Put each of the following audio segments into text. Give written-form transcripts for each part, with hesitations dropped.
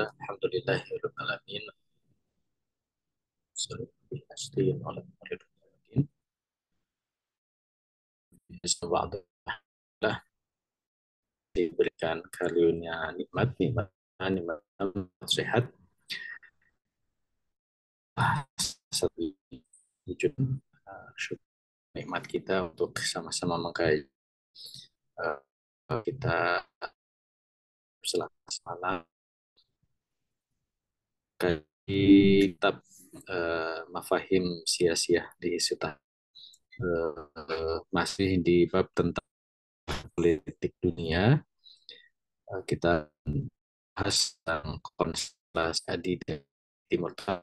Alhamdulillahirabbil alamin. Diberikan karunia nikmat sehat satu wujud nikmat kita untuk sama-sama mengkaji kita selama malam kaji kitab Mafahim sia-sia di Suta, masih di bab tentang politik dunia. Kita bahas tentang konstelasi di Timur Tengah.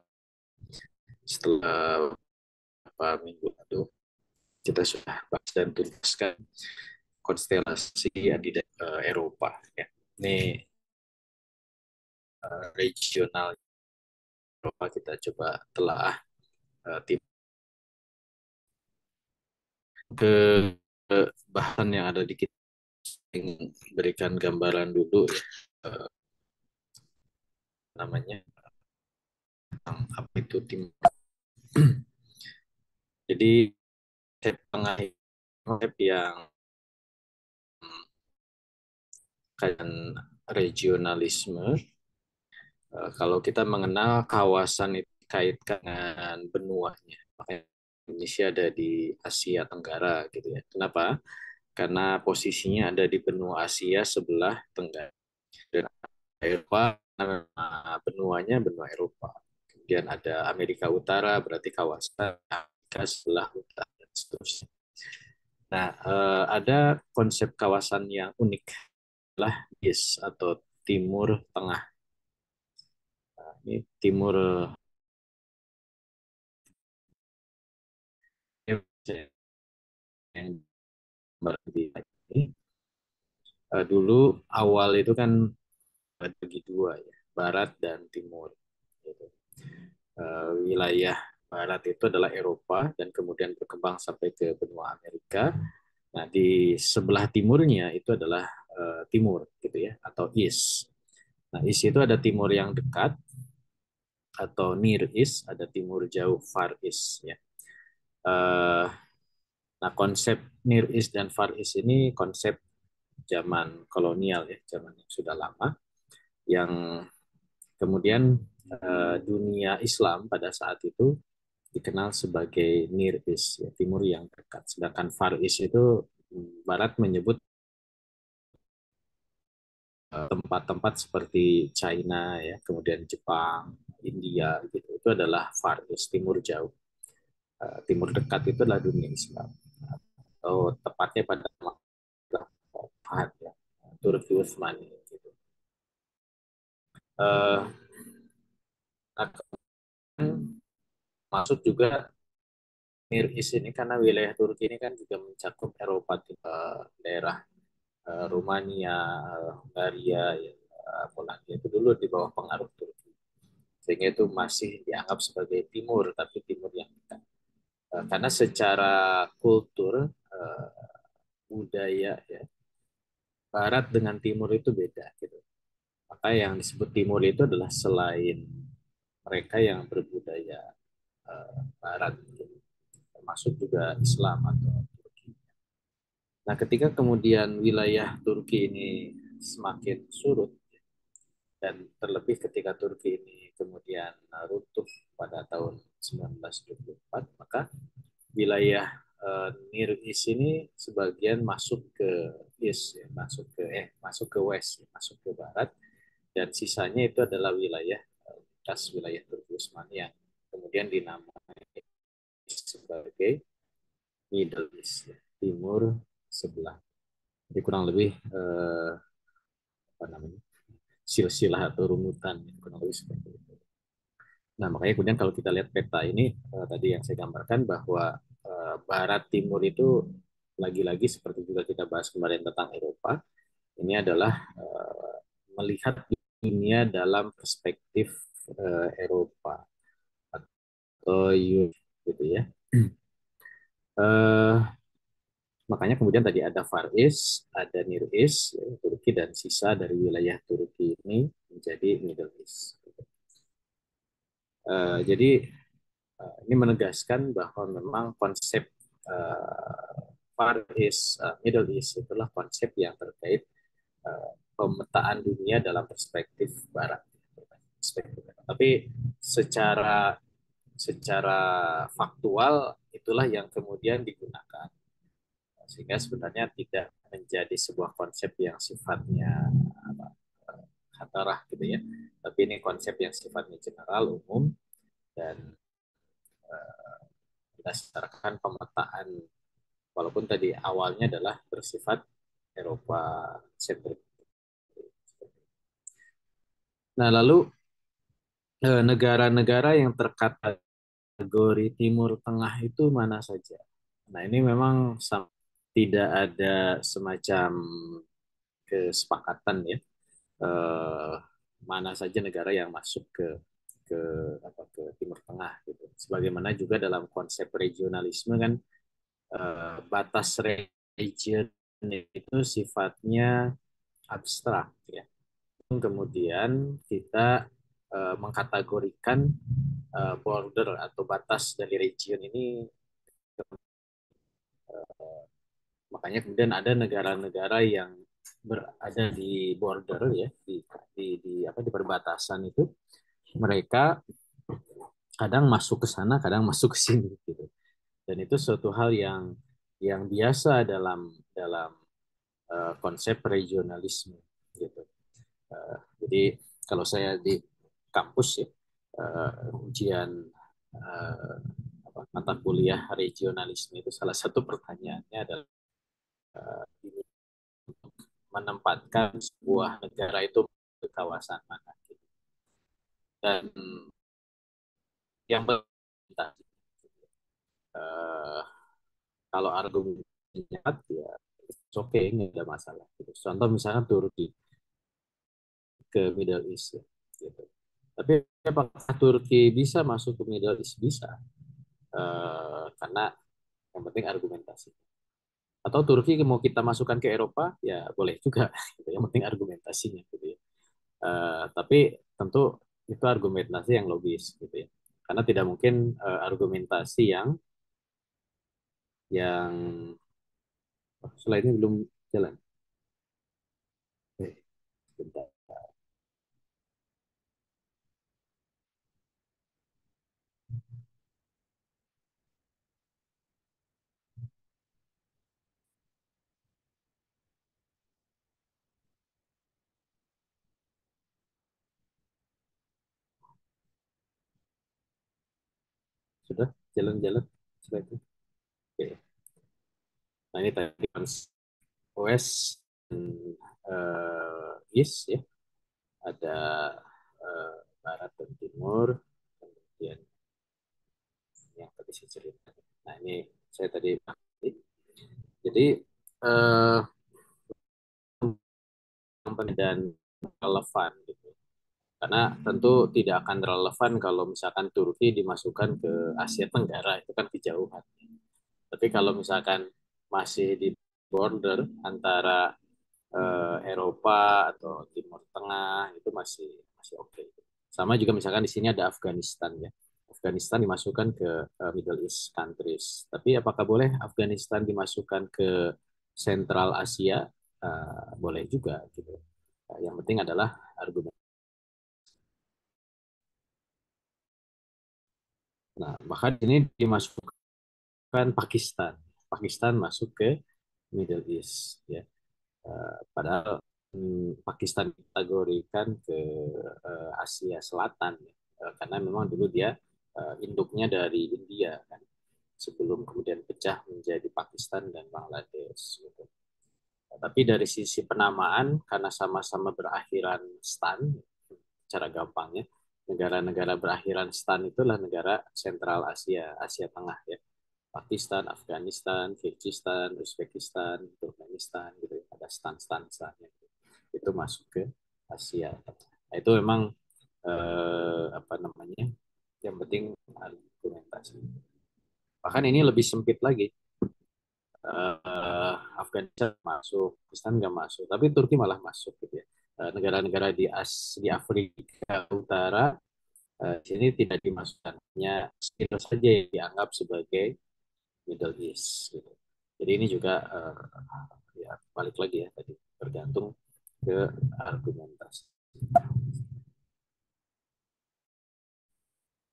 Setelah beberapa minggu lalu kita sudah bahas dan tuntaskan konstelasi di Eropa. Ya. Ini regional Eropa kita coba telah ke bahan yang ada di kita, berikan gambaran dulu ya, namanya apa itu tim. Jadi tengah yang kajian regionalisme. Kalau kita mengenal kawasan itu kaitkan dengan benuanya, makanya Indonesia ada di Asia Tenggara gitu ya. Kenapa? Karena posisinya ada di benua Asia sebelah tenggara, dan Eropa benuanya benua Eropa. Kemudian ada Amerika Utara, berarti kawasan Amerika sebelah utara dan seterusnya. Nah, ada konsep kawasan yang unik lah BIS atau Timur Tengah. Nah, ini Timur yang berarti ini dulu awal itu kan bagi dua ya, Barat dan Timur. Gitu. Wilayah Barat itu adalah Eropa dan kemudian berkembang sampai ke benua Amerika. Nah, di sebelah timurnya itu adalah Timur gitu ya, atau East. Nah, East itu ada Timur yang dekat atau Near East, ada Timur jauh Far East ya. Uh, nah, konsep Near East dan Far East ini konsep zaman kolonial ya, zaman yang sudah lama, yang kemudian dunia Islam pada saat itu dikenal sebagai Near East, ya, Timur yang dekat. Sedangkan Far East itu Barat menyebut tempat-tempat seperti China, ya, kemudian Jepang, India, gitu. Itu adalah Far East, Timur jauh. Timur dekat itu adalah dunia Islam. Atau tepatnya pada Fahad, ya, Turki Utsmani. Gitu. Uh, nah, masuk juga Near East ini karena wilayah Turki ini kan juga mencakup Eropa, daerah Rumania, Hungaria, ya, Polandia itu dulu di bawah pengaruh Turki. Sehingga itu masih dianggap sebagai timur, tapi timur yang dekat. Karena secara kultur, budaya, ya, Barat dengan Timur itu beda. Gitu. Maka yang disebut Timur itu adalah selain mereka yang berbudaya Barat, gitu, termasuk juga Islam atau Turki. Nah, ketika kemudian wilayah Turki ini semakin surut, dan terlebih ketika Turki ini kemudian runtuh pada tahun 1924, maka wilayah Near East ini sebagian masuk ke East, ya, masuk ke West, ya, masuk ke Barat, dan sisanya itu adalah wilayah bekas wilayah Turki Utsmani yang kemudian dinamai sebagai Middle East, ya, Timur sebelah. Jadi kurang lebih apa namanya, silsilah atau runutan, ya, kurang lebih seperti itu. Nah, makanya kemudian kalau kita lihat peta ini, tadi yang saya gambarkan bahwa Barat Timur itu lagi-lagi seperti juga kita bahas kemarin tentang Eropa, ini adalah melihat dunia dalam perspektif Eropa atau Europe, gitu ya. Uh, Makanya kemudian tadi ada Far East, ada Near East, ya, Turki, dan sisa dari wilayah Turki ini menjadi Middle East. Jadi ini menegaskan bahwa memang konsep Far East, Middle East itulah konsep yang terkait pemetaan dunia dalam perspektif Barat. Tapi secara secara faktual itulah yang kemudian digunakan, sehingga sebenarnya tidak menjadi sebuah konsep yang sifatnya apa, khatarah gitu ya, tapi ini konsep yang sifatnya general umum dan berdasarkan pemetaan, walaupun tadi awalnya adalah bersifat Eropa sentrik. Nah, lalu negara-negara yang terkategori Timur Tengah itu mana saja? Nah, ini memang tidak ada semacam kesepakatan ya, eh, mana saja negara yang masuk ke ke Timur Tengah gitu. Sebagaimana juga dalam konsep regionalisme kan, batas region itu sifatnya abstrak ya. Kemudian kita mengkategorikan border atau batas dari region ini, makanya kemudian ada negara-negara yang berada di border ya, di perbatasan itu, mereka kadang masuk ke sana, kadang masuk ke sini gitu. Dan itu suatu hal yang biasa dalam dalam konsep regionalisme gitu. Jadi kalau saya di kampus ya, ujian uh, mata kuliah regionalisme itu salah satu pertanyaannya adalah menempatkan sebuah negara itu ke kawasan mana gitu. Dan yang penting uh, kalau argumennya ya oke okay, nggak ada masalah gitu. Contoh misalnya Turki ke Middle East ya, gitu. Tapi apakah Turki bisa masuk ke Middle East? Bisa, karena yang penting argumentasi. Atau Turki mau kita masukkan ke Eropa, ya boleh juga. Gitu. Yang penting argumentasinya, gitu ya. Tapi tentu itu argumentasi yang logis, gitu ya. Karena tidak mungkin argumentasi yang setelah ini belum jalan. Bentar. Sudah jalan-jalan. Sudah itu. Oke. Nah ini tadi West dan East ya. Ada Barat dan Timur, kemudian yang tadi saya cerita. Nah ini saya tadi jadi eh, dan relevan gitu. Karena tentu tidak akan relevan kalau misalkan Turki dimasukkan ke Asia Tenggara, itu kan kejauhan. Tapi kalau misalkan masih di border antara Eropa atau Timur Tengah, itu masih masih oke. Okay. Sama juga misalkan di sini ada Afghanistan ya. Afghanistan dimasukkan ke Middle East countries. Tapi apakah boleh Afghanistan dimasukkan ke Sentral Asia? Boleh juga gitu. Yang penting adalah argumen. Nah, bahkan ini dimasukkan Pakistan. Pakistan masuk ke Middle East ya. Padahal Pakistan kategorikan ke Asia Selatan ya. Karena memang dulu dia induknya dari India kan, sebelum kemudian pecah menjadi Pakistan dan Bangladesh gitu. Tapi dari sisi penamaan karena sama-sama berakhiran stan, cara gampangnya negara-negara berakhiran stan itulah negara Sentral Asia, Asia Tengah ya. Pakistan, Afghanistan, Kyrgyzstan, Uzbekistan, Turkmenistan gitu ya. Ada stan-stan itu masuk ke Asia. Nah, itu memang apa namanya? Yang penting argumentasi. Bahkan ini lebih sempit lagi. Afghanistan masuk, Pakistan nggak masuk, tapi Turki malah masuk gitu ya. Negara-negara di Afrika Utara sini tidak dimasukkan, hanya sekitar saja yang dianggap sebagai Middle East. Gitu. Jadi ini juga ya balik lagi ya tadi tergantung ke argumentasi.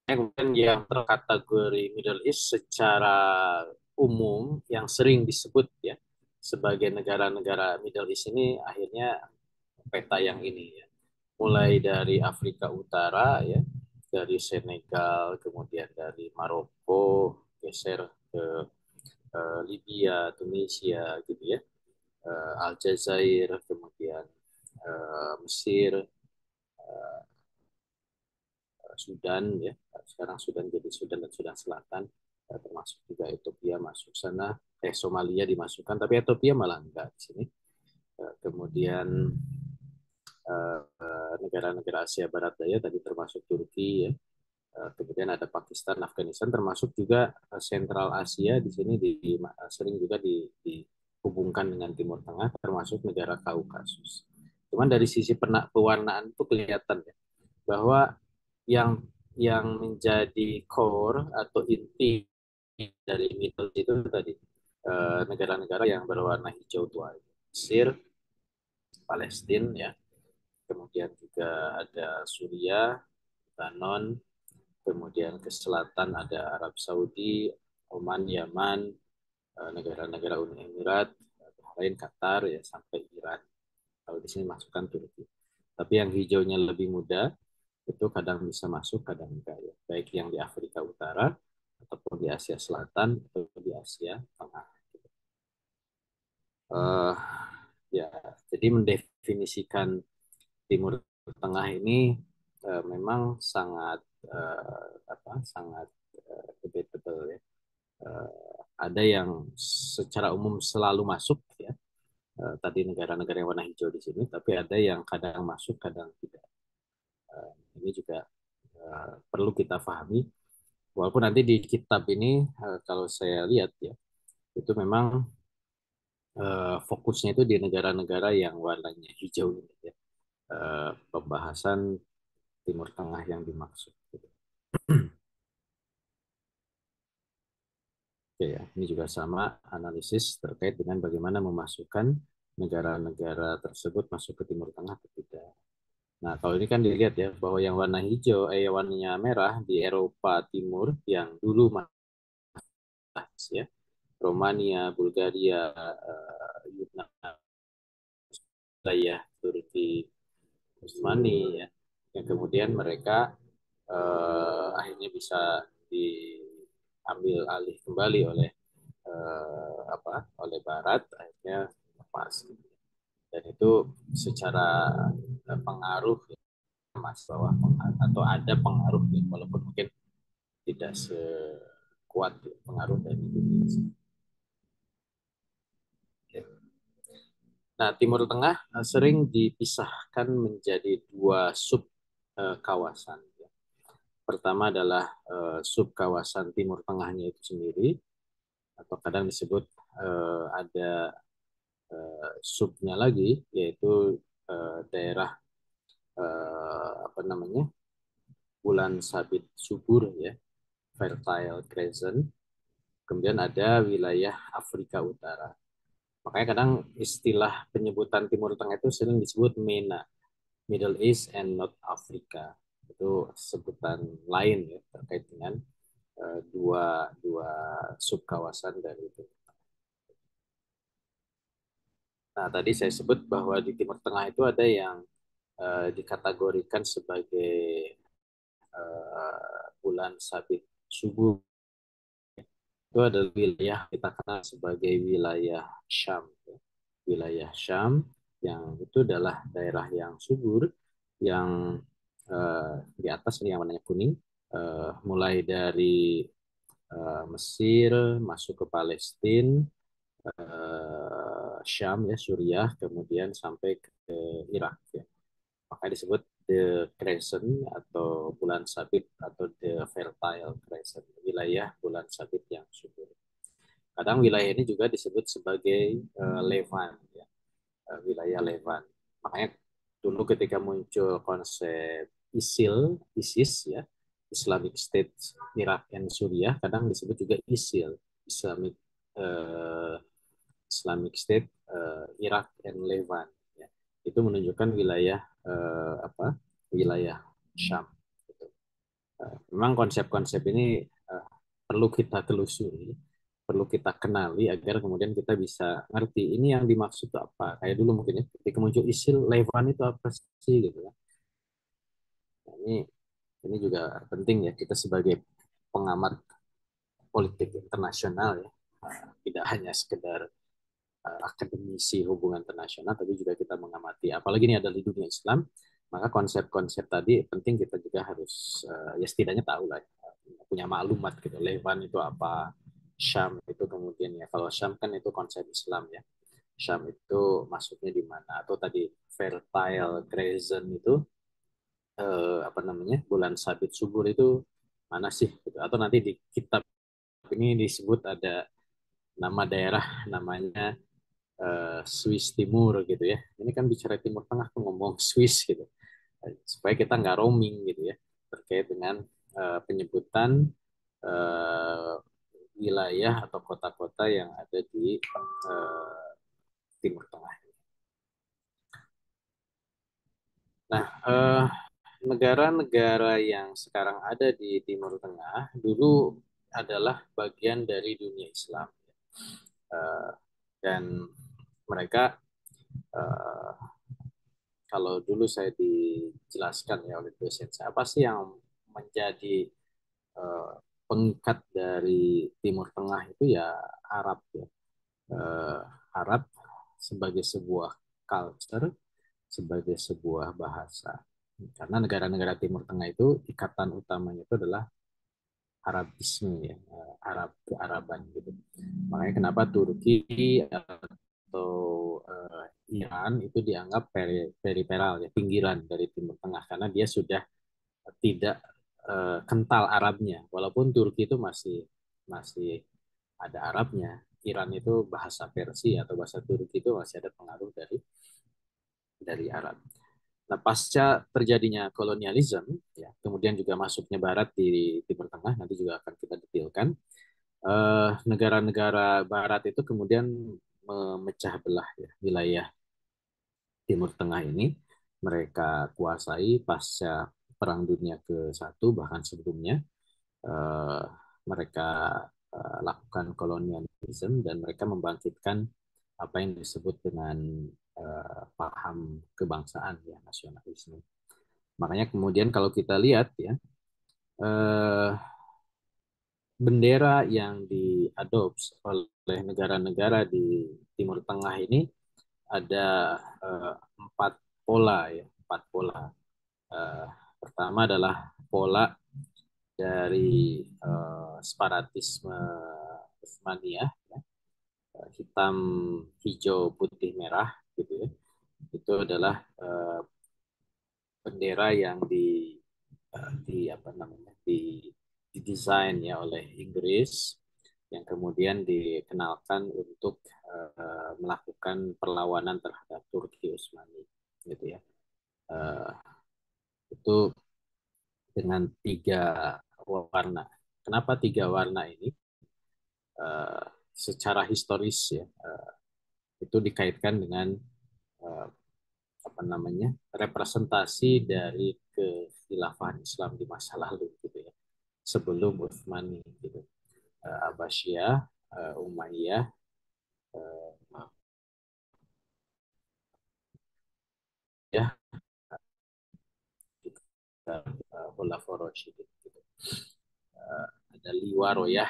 Kemudian yang terkategori Middle East secara umum yang sering disebut ya sebagai negara-negara Middle East ini akhirnya peta yang ini ya. Mulai dari Afrika Utara ya, dari Senegal, kemudian dari Maroko, geser ke Libya, Tunisia gitu ya, Aljazair, kemudian Mesir, Sudan ya, sekarang Sudan jadi Sudan dan Sudan Selatan, termasuk juga Ethiopia masuk sana, Somalia dimasukkan, tapi Ethiopia malah enggak di sini. Kemudian negara-negara Asia Barat Daya tadi termasuk Turki ya. Kemudian ada Pakistan, Afghanistan, termasuk juga Sentral Asia di sini sering juga dihubungkan dengan Timur Tengah, termasuk negara Kaukasus. Cuman dari sisi pewarnaan itu kelihatan ya bahwa yang menjadi core atau inti dari Middle itu tadi negara-negara yang berwarna hijau tua, Mesir, Palestina ya, kemudian juga ada Suriah, Lebanon, kemudian ke selatan ada Arab Saudi, Oman, Yaman, negara-negara Uni Emirat, Bahrain, Qatar, ya sampai Iran. Kalau di sini masukkan Turki. Tapi yang hijaunya lebih muda itu kadang bisa masuk, kadang enggak ya. Baik yang di Afrika Utara ataupun di Asia Selatan atau di Asia Tengah. Uh, ya, jadi mendefinisikan Timur Tengah ini memang sangat sangat debatable ya. Ada yang secara umum selalu masuk ya. Tadi negara-negara yang warna hijau di sini, tapi ada yang kadang masuk, kadang tidak. Ini juga perlu kita pahami. Walaupun nanti di kitab ini kalau saya lihat ya, itu memang fokusnya itu di negara-negara yang warnanya hijau ini ya. Pembahasan Timur Tengah yang dimaksud. Gitu. Oke ya, ini juga sama analisis terkait dengan bagaimana memasukkan negara-negara tersebut masuk ke Timur Tengah atau tidak. Nah, kalau ini kan dilihat ya bahwa yang warna hijau, warnanya merah di Eropa Timur yang dulu mas ya, Romania, Bulgaria, Yunani, Turki, Utsmani ya, yang kemudian mereka akhirnya bisa diambil alih kembali oleh oleh Barat, akhirnya lepas dan itu secara pengaruh mas bahwa atau ada pengaruh ya, walaupun mungkin tidak sekuat ya, pengaruh dari Indonesia. Nah, Timur Tengah sering dipisahkan menjadi dua sub kawasan. Pertama adalah sub kawasan Timur Tengahnya itu sendiri, atau kadang disebut ada subnya lagi, yaitu daerah apa namanya bulan sabit subur ya, Fertile Crescent. Kemudian ada wilayah Afrika Utara. Makanya kadang istilah penyebutan Timur Tengah itu sering disebut MENA, Middle East and North Africa. Itu sebutan lain ya terkait dengan dua dua subkawasan dari itu. Nah, tadi saya sebut bahwa di Timur Tengah itu ada yang dikategorikan sebagai bulan sabit subuh. Itu adalah wilayah kita kenal sebagai wilayah Syam. Wilayah Syam yang itu adalah daerah yang subur, yang di atas ini yang warnanya kuning, mulai dari Mesir masuk ke Palestina, Syam ya Suriah, kemudian sampai ke Irak ya. Makanya disebut the crescent atau bulan sabit atau the fertile crescent, wilayah bulan sabit yang subur. Kadang wilayah ini juga disebut sebagai Levant, ya, wilayah Levant. Makanya dulu ketika muncul konsep ISIS ya, Islamic State Iraq and Suriah, kadang disebut juga ISIL, Islamic uh, Islamic State Iraq and Levant. Ya. Itu menunjukkan wilayah wilayah Syam. Gitu. Memang konsep-konsep ini perlu kita telusuri, perlu kita kenali agar kemudian kita bisa ngerti ini yang dimaksud itu apa. Kayak dulu mungkin ya, ketika muncul ISIL, Levant itu apa sih gitu ya. Nah, ini juga penting ya kita sebagai pengamat politik internasional ya, tidak hanya sekedar akademisi hubungan internasional, tapi juga kita mengamati. Apalagi ini adalah di dunia Islam, maka konsep-konsep tadi penting kita juga harus ya setidaknya tahu lah, punya maklumat gitu. Levan itu apa, Syam itu kemudian ya kalau Syam kan itu konsep Islam ya. Syam itu masuknya di mana? Atau tadi Fertile Crescent itu apa namanya bulan sabit subur itu mana sih? Gitu. Atau nanti di kitab ini disebut ada nama daerah namanya Swiss Timur gitu ya. Ini kan bicara Timur Tengah tuh ngomong Swiss gitu. Supaya kita nggak roaming gitu ya terkait dengan penyebutan uh, wilayah atau kota-kota yang ada di Timur Tengah. Nah, negara-negara yang sekarang ada di Timur Tengah dulu adalah bagian dari dunia Islam. Uh, dan mereka uh, kalau dulu saya dijelaskan ya oleh dosen saya, apa sih yang menjadi uh, pengikat dari Timur Tengah itu ya Arab ya. Uh, Arab sebagai sebuah culture, sebagai sebuah bahasa. Karena negara-negara Timur Tengah itu ikatan utamanya itu adalah Arabisme ya, Arab kearaban gitu. Makanya kenapa Turki atau Iran itu dianggap periferal ya, pinggiran dari Timur Tengah karena dia sudah tidak kental Arabnya. Walaupun Turki itu masih masih ada Arabnya, Iran itu bahasa Persia atau bahasa Turki itu masih ada pengaruh dari Arab. Nah, pasca terjadinya kolonialisme, ya, kemudian juga masuknya Barat di Timur Tengah, nanti juga akan kita detailkan. Negara-negara Barat itu kemudian memecah belah ya, wilayah Timur Tengah ini. Mereka kuasai pasca Perang Dunia ke-1, bahkan sebelumnya. Eh, Mereka lakukan kolonialisme dan mereka membangkitkan apa yang disebut dengan paham kebangsaan ya nasionalisme. Makanya kemudian kalau kita lihat ya eh, bendera yang diadopsi oleh negara-negara di Timur Tengah ini ada empat pola ya, empat pola. Eh, Pertama adalah pola dari separatisme Utsmaniyah, ya, hitam, hijau, putih, merah, gitu ya. Itu adalah bendera yang di apa namanya didesain ya oleh Inggris yang kemudian dikenalkan untuk melakukan perlawanan terhadap Turki Utsmani gitu ya. Uh, itu dengan tiga warna. Kenapa tiga warna ini? Uh, Secara historis ya itu dikaitkan dengan uh, apa namanya representasi dari kekhilafahan Islam di masa lalu gitu ya sebelum Utsmani gitu. Abbasiyah, Umayyah, ya juga Khulafaur Rasyidin gitu. Ada liwaro ya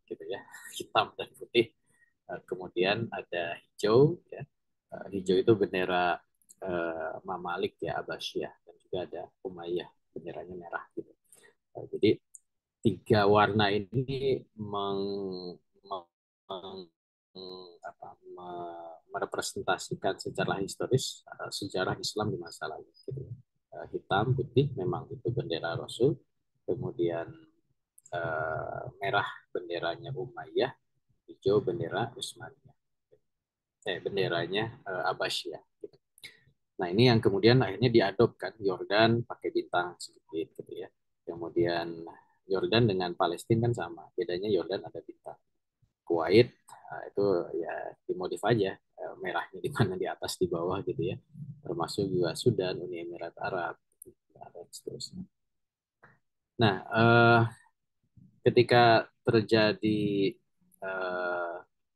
gitu ya hitam dan putih. Kemudian ada hijau ya. Hijau itu bendera Mamalik ya Abbasiyah dan juga ada Umayyah benderanya merah gitu. Jadi tiga warna ini meng, apa, merepresentasikan secara historis sejarah Islam di masa lalu. Gitu. Hitam, putih memang itu bendera Rasul, kemudian merah benderanya Umayyah, hijau bendera Utsmaniyah, benderanya Abbasiyah. Nah ini yang kemudian akhirnya diadopkan Yordan pakai bintang sedikit gitu ya. Kemudian Yordan dengan Palestina kan sama, bedanya Yordan ada bintang. Kuwait itu ya dimodif aja, merahnya di mana di atas di bawah gitu ya. Termasuk juga Sudan, Uni Emirat Arab dan seterusnya. Nah, ketika terjadi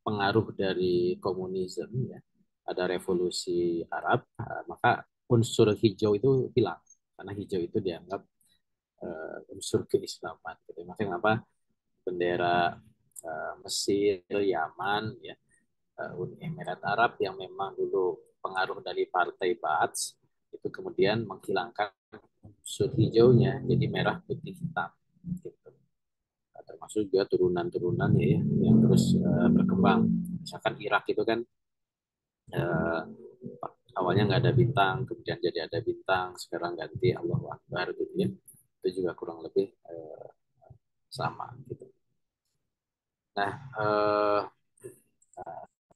pengaruh dari komunisme ya, ada revolusi Arab, maka unsur hijau itu hilang karena hijau itu dianggap unsur keislaman. Gitu. Makanya apa bendera Mesir, Yaman, ya, Uni Emirat Arab yang memang dulu pengaruh dari Partai Ba'ath itu kemudian menghilangkan unsur hijaunya jadi merah putih hitam. Gitu. Termasuk juga turunan-turunan ya yang terus berkembang. Misalkan Irak itu kan uh, awalnya nggak ada bintang, kemudian jadi ada bintang, sekarang ganti Allahu Akbar gitu ya. Itu juga kurang lebih sama gitu. Nah,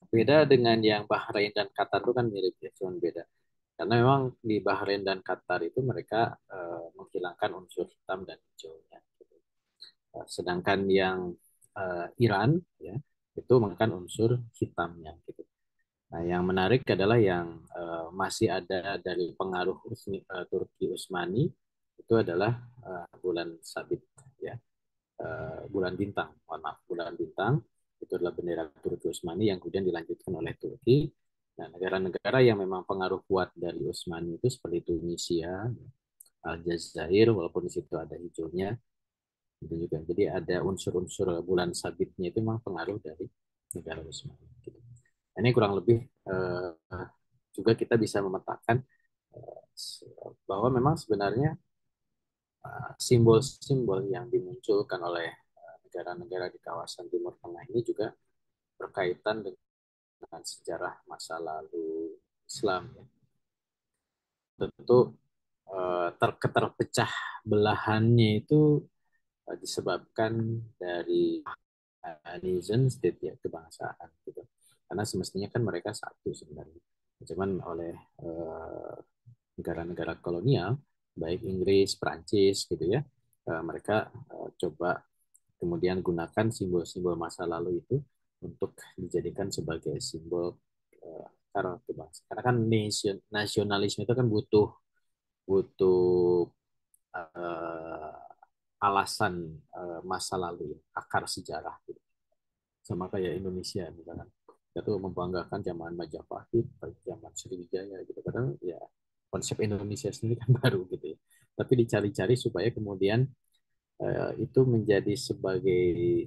beda dengan yang Bahrain dan Qatar itu kan mirip ya, cuma beda. Karena memang di Bahrain dan Qatar itu mereka menghilangkan unsur hitam dan hijaunya. Gitu. Sedangkan yang Iran ya itu menggunakan unsur hitamnya. Gitu. Nah, yang menarik adalah yang masih ada dari pengaruh Turki Utsmani itu adalah bulan sabit ya, bulan bintang. Mohon maaf, bulan bintang itu adalah bendera Turki Utsmani yang kemudian dilanjutkan oleh Turki. Nah, negara-negara yang memang pengaruh kuat dari Utsmani itu seperti Tunisia, Aljazair, walaupun di situ ada hijaunya, itu juga. Jadi ada unsur-unsur bulan sabitnya itu memang pengaruh dari negara Utsmani. Gitu. Ini kurang lebih juga kita bisa memetakan bahwa memang sebenarnya simbol-simbol yang dimunculkan oleh negara-negara di kawasan Timur Tengah ini juga berkaitan dengan sejarah masa lalu Islam. Ya. Tentu keterpecah belahannya itu disebabkan dari nation state ya kebangsaan gitu. Karena semestinya kan mereka satu sebenarnya. Cuman oleh negara-negara kolonial, baik Inggris, Prancis gitu ya, mereka coba kemudian gunakan simbol-simbol masa lalu itu untuk dijadikan sebagai simbol kebangsaan. Karena kan nasionalisme itu kan butuh butuh uh, alasan masa lalu, akar sejarah. Gitu. Sama kayak Indonesia misalkan. Itu membanggakan zaman Majapahit, zaman Sriwijaya gitu. Padahal ya konsep Indonesia sendiri kan baru gitu ya. Tapi dicari-cari supaya kemudian itu menjadi sebagai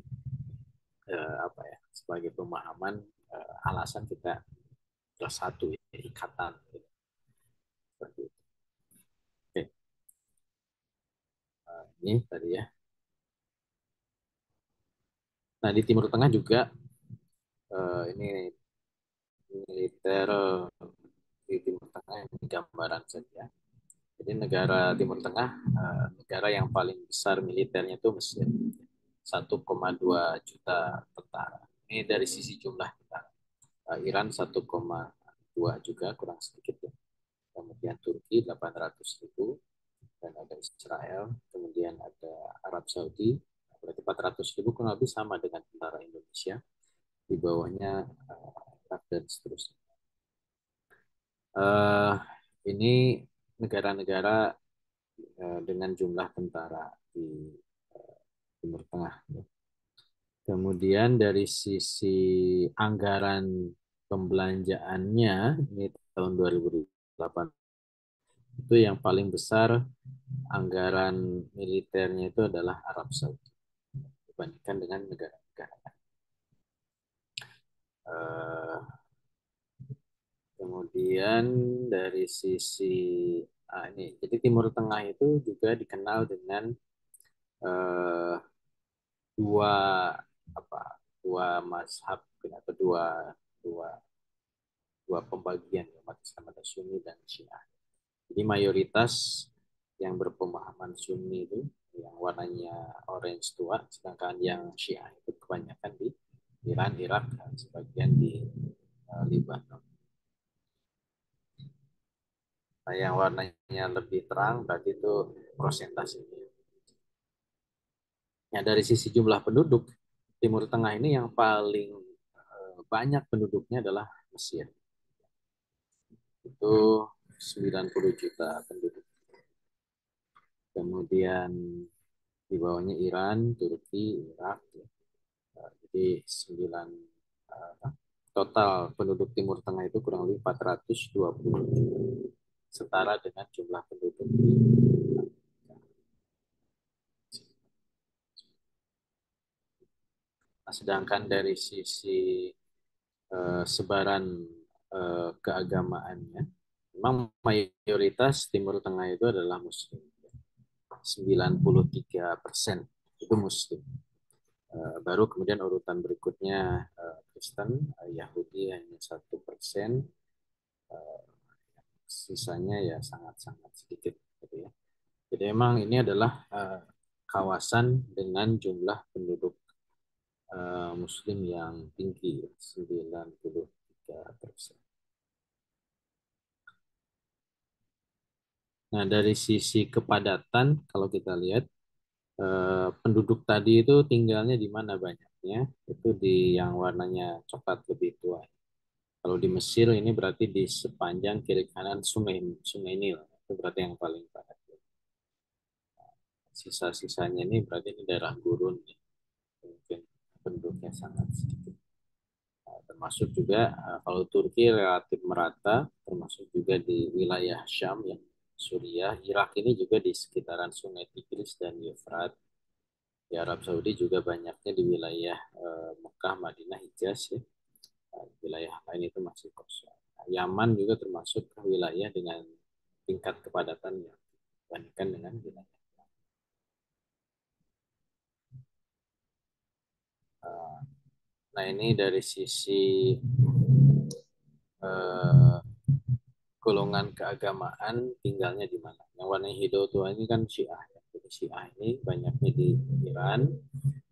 apa ya, sebagai pemahaman alasan kita bersatu ya, ikatan gitu. Seperti itu. Oke, ini tadi ya. Nah di Timur Tengah juga ini militer di Timur Tengah ini gambaran saja. Jadi negara Timur Tengah, negara yang paling besar militernya itu Mesir, 1,2 juta tentara. Ini dari sisi jumlah tentara. Iran 1,2 juga kurang sedikit ya. Kemudian Turki 800.000 dan ada Israel, kemudian ada Arab Saudi, berarti 400.000 kurang lebih sama dengan tentara Indonesia. Di bawahnya Irak dan seterusnya. Uh, ini negara-negara dengan jumlah tentara di Timur Tengah. Kemudian dari sisi anggaran pembelanjaannya ini tahun 2008 itu yang paling besar anggaran militernya itu adalah Arab Saudi dibandingkan dengan negara-negara. Kemudian dari sisi ini, jadi Timur Tengah itu juga dikenal dengan eh, dua apa dua mazhab atau dua dua dua pembagian umat Islam ada Sunni dan Syiah. Jadi mayoritas yang berpemahaman Sunni itu yang warnanya orange tua, sedangkan yang Syiah itu kebanyakan di Iran, Irak, dan sebagian di Lebanon. Nah, yang warnanya lebih terang berarti itu prosentasenya. Ya, dari sisi jumlah penduduk, Timur Tengah ini yang paling banyak penduduknya adalah Mesir. Itu 90 juta penduduk. Kemudian di bawahnya Iran, Turki, Irak. Ya. Jadi 9 total penduduk Timur Tengah itu kurang lebih 420 juta. Setara dengan jumlah penduduk di Nah, sedangkan dari sisi sebaran keagamaannya, memang mayoritas Timur Tengah itu adalah Muslim. 93% itu Muslim. Baru kemudian urutan berikutnya Kristen, Yahudi hanya 1%, sisanya ya sangat-sangat sedikit gitu ya. Jadi memang ini adalah kawasan dengan jumlah penduduk Muslim yang tinggi, 93%. Nah, dari sisi kepadatan, kalau kita lihat, penduduk tadi itu tinggalnya di mana banyaknya, itu di yang warnanya coklat lebih tua. Kalau di Mesir ini berarti di sepanjang kiri kanan sungai sungai Nil, itu berarti yang paling padat. Sisa-sisanya ini berarti ini daerah gurun, ya. Mungkin penduduknya sangat sedikit. Termasuk juga kalau Turki relatif merata, termasuk juga di wilayah Syam yang Suriah, Irak ini juga di sekitaran Sungai Tigris dan Efrat. Di Arab Saudi juga banyaknya di wilayah Mekah, Madinah, Hijaz ya. Wilayah lain itu masih kosong. Yaman juga termasuk wilayah dengan tingkat kepadatan yang dibandingkan dengan wilayah. Uh, Nah ini dari sisi uh, golongan keagamaan tinggalnya di mana. Yang warna hijau tua ini kan Syiah. Ya. Jadi Syiah ini banyaknya di Iran,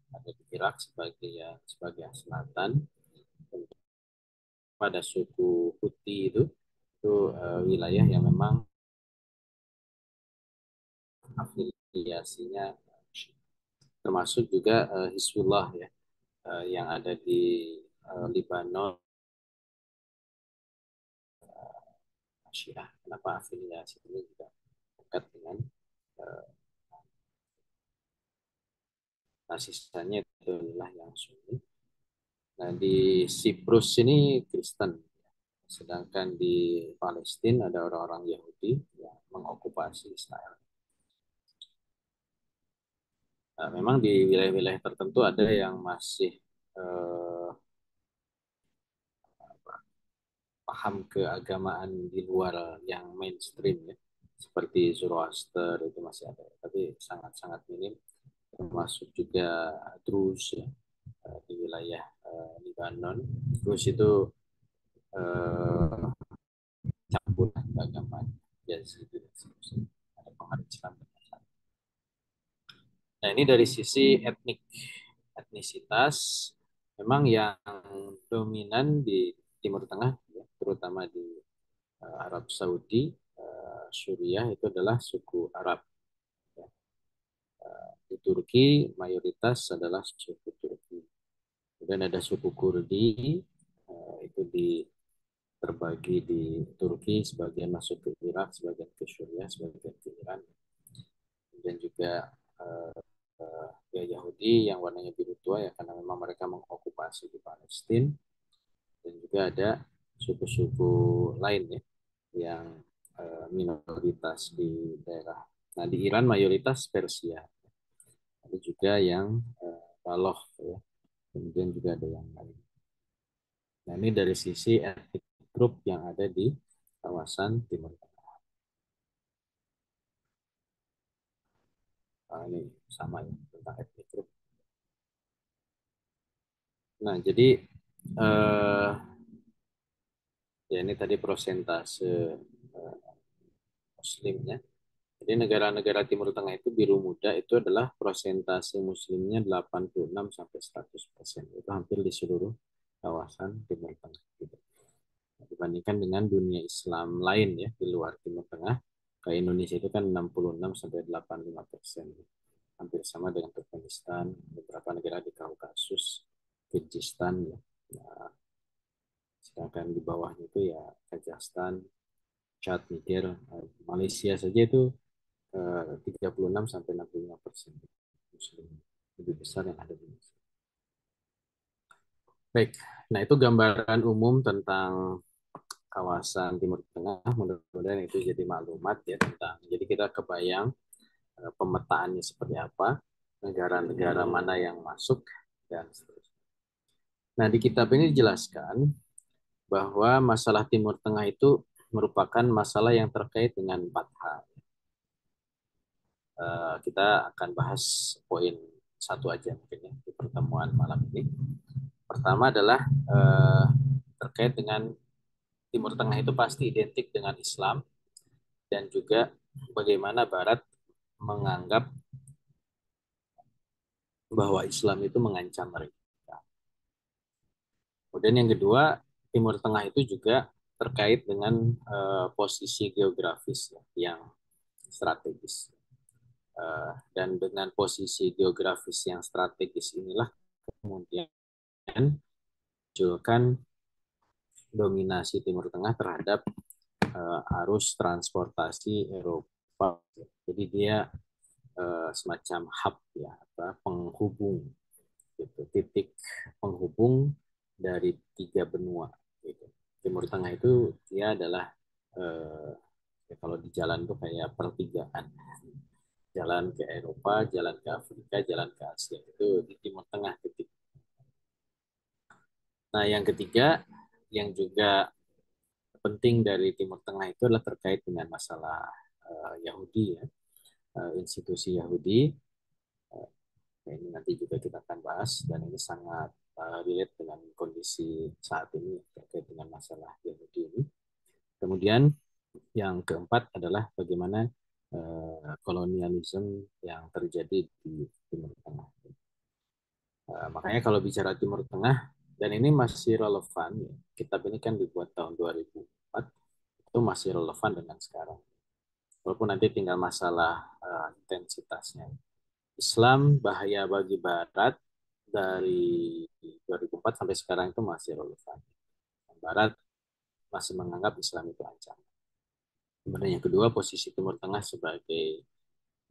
ada di Irak sebagai ya sebagai selatan. Pada suku Huti itu wilayah yang memang afiliasinya termasuk juga Hizbullah ya yang ada di Lebanon Syiah. Kenapa afiliasi ini juga dekat dengan uh, sisanya itu adalah yang Sunni. Nah di Siprus ini Kristen, sedangkan di Palestina ada orang-orang Yahudi yang mengokupasi Israel. Nah, memang di wilayah-wilayah tertentu ada yang masih eh, paham keagamaan di luar yang mainstream ya, seperti Zoroaster itu masih ada, tapi sangat-sangat minim. Termasuk juga Druze ya, di wilayah Lebanon. Druze itu eh, campuran keagamaan Yazidi dan seterusnya. Ada pengaruh Islam. Nah ini dari sisi etnisitas, memang yang dominan di Timur Tengah, ya, terutama di Arab Saudi, Suriah itu adalah suku Arab. Ya. Di Turki mayoritas adalah suku Turki. Kemudian ada suku Kurdi, itu terbagi di Turki, sebagian masuk ke Irak, sebagian ke Suriah, sebagian ke Iran. Kemudian juga ya Yahudi yang warnanya biru tua ya karena memang mereka mengokupasi di Palestina, dan juga ada suku-suku lain ya yang minoritas di daerah. Nah di Iran mayoritas Persia, ada juga yang Baloch ya, kemudian juga ada yang lain. Nah ini dari sisi etnik grup yang ada di kawasan Timur Tengah. Nah, ini sama ya tentang etnik grup. Nah jadi eh, ya ini tadi prosentase Muslimnya. Jadi negara-negara Timur Tengah itu biru muda itu adalah persentase muslimnya 86 sampai 100%. Itu hampir di seluruh kawasan Timur Tengah gitu. Dibandingkan dengan dunia Islam lain ya di luar Timur Tengah, kayak Indonesia itu kan 66 sampai 85%. Hampir sama dengan Turkmenistan, beberapa negara di Kaukasus, Kyrgyzstan ya. Nah, sedangkan di bawahnya itu ya Kazakhstan, Chad, Niger, Malaysia saja itu 36 sampai 65% Muslim lebih besar yang ada di Indonesia. Baik, nah itu gambaran umum tentang kawasan Timur Tengah. Mudah-mudahan itu jadi maklumat ya tentang. Jadi kita kebayang pemetaannya seperti apa, negara-negara mana yang masuk dan seterusnya. Nah di kitab ini dijelaskan bahwa masalah Timur Tengah itu merupakan masalah yang terkait dengan empat hal. Kita akan bahas poin satu aja mungkin ya di pertemuan malam ini. Pertama adalah terkait dengan Timur Tengah itu pasti identik dengan Islam dan juga bagaimana Barat menganggap bahwa Islam itu mengancam mereka. Kemudian yang kedua, Timur Tengah itu juga terkait dengan posisi geografis ya, yang strategis. Dan dengan posisi geografis yang strategis inilah kemudian munculkan dominasi Timur Tengah terhadap arus transportasi Eropa. Jadi dia semacam hub ya, penghubung gitu, titik penghubung dari tiga benua. Gitu. Timur Tengah itu dia adalah ya kalau di jalan tuh kayak pertigaan, jalan ke Eropa, jalan ke Afrika, jalan ke Asia itu di Timur Tengah titik. Nah yang ketiga yang juga penting dari Timur Tengah itu adalah terkait dengan masalah Yahudi ya, institusi Yahudi. Ini nanti juga kita akan bahas dan ini sangat relate dengan kondisi saat ini terkait dengan masalah Yahudi ini. Kemudian yang keempat adalah bagaimana kolonialisme yang terjadi di Timur Tengah. Makanya kalau bicara Timur Tengah dan ini masih relevan, ya, kitab ini kan dibuat tahun 2004 itu masih relevan dengan sekarang. Walaupun nanti tinggal masalah intensitasnya. Islam bahaya bagi Barat dari 2004 sampai sekarang itu masih relevan. Barat masih menganggap Islam itu ancaman. Kemudian yang kedua, posisi Timur Tengah sebagai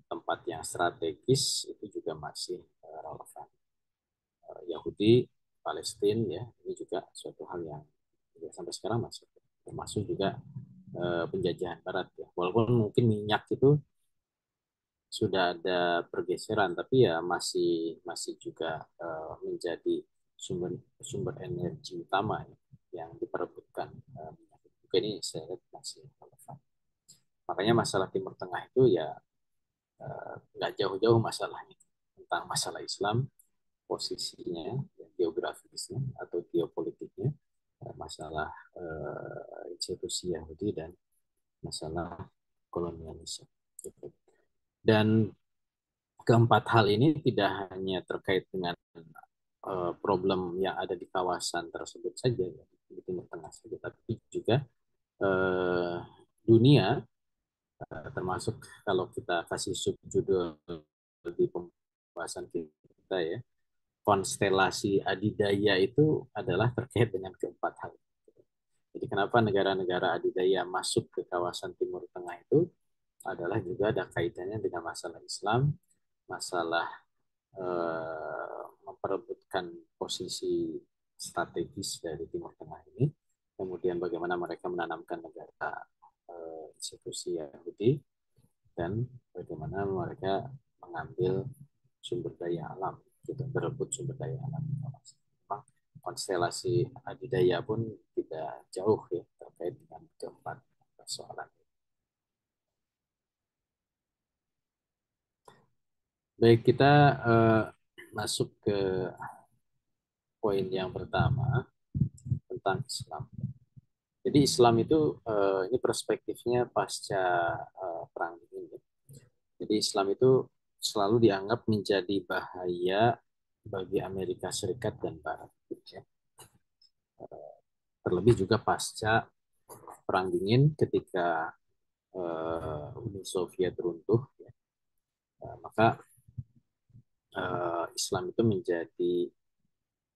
tempat yang strategis itu juga masih relevan. Yahudi, Palestina ya, ini juga suatu hal yang ya, sampai sekarang masih termasuk juga penjajahan Barat ya. Walaupun mungkin minyak itu sudah ada pergeseran, tapi ya masih masih juga menjadi sumber sumber energi utama ya, yang diperebutkan. Juga ini saya lihat masih relevan. Makanya masalah Timur Tengah itu ya nggak jauh-jauh masalahnya tentang masalah Islam, posisinya, geografisnya atau geopolitiknya, masalah institusi Yahudi dan masalah kolonialisme. Gitu. Dan keempat hal ini tidak hanya terkait dengan problem yang ada di kawasan tersebut saja ya, di Timur Tengah saja, tapi juga uh, dunia, termasuk kalau kita kasih subjudul di pembahasan kita ya, konstelasi adidaya itu adalah terkait dengan keempat hal. Jadi kenapa negara-negara adidaya masuk ke kawasan Timur Tengah itu adalah juga ada kaitannya dengan masalah Islam, masalah memperebutkan posisi strategis dari Timur Tengah ini, kemudian bagaimana mereka menanamkan negara institusi Yahudi, dan bagaimana mereka mengambil sumber daya alam, gitu, berebut sumber daya alam. Konstelasi adidaya pun tidak jauh ya terkait dengan keempat persoalan. Baik, kita masuk ke poin yang pertama tentang Islam. Jadi Islam itu ini perspektifnya pasca perang dingin. Jadi Islam itu selalu dianggap menjadi bahaya bagi Amerika Serikat dan Barat. Gitu ya. Terlebih juga pasca Perang Dingin ketika Uni Soviet runtuh, ya, maka Islam itu menjadi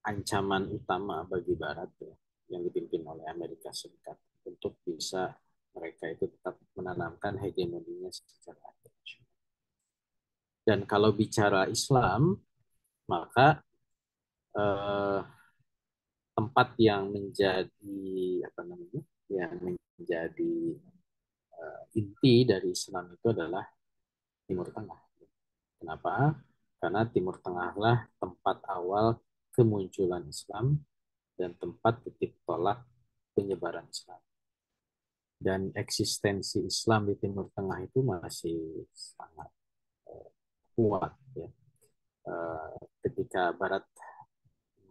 ancaman utama bagi Barat, ya, yang dipimpin oleh Amerika Serikat untuk bisa mereka itu tetap menanamkan hegemoninya secara internasional. Dan kalau bicara Islam, maka eh, tempat yang menjadi apa namanya, yang menjadi inti dari Islam itu adalah Timur Tengah. Kenapa? Karena Timur Tengahlah tempat awal kemunculan Islam dan tempat titik tolak penyebaran Islam. Dan eksistensi Islam di Timur Tengah itu masih sangat kuat, ya. Ketika Barat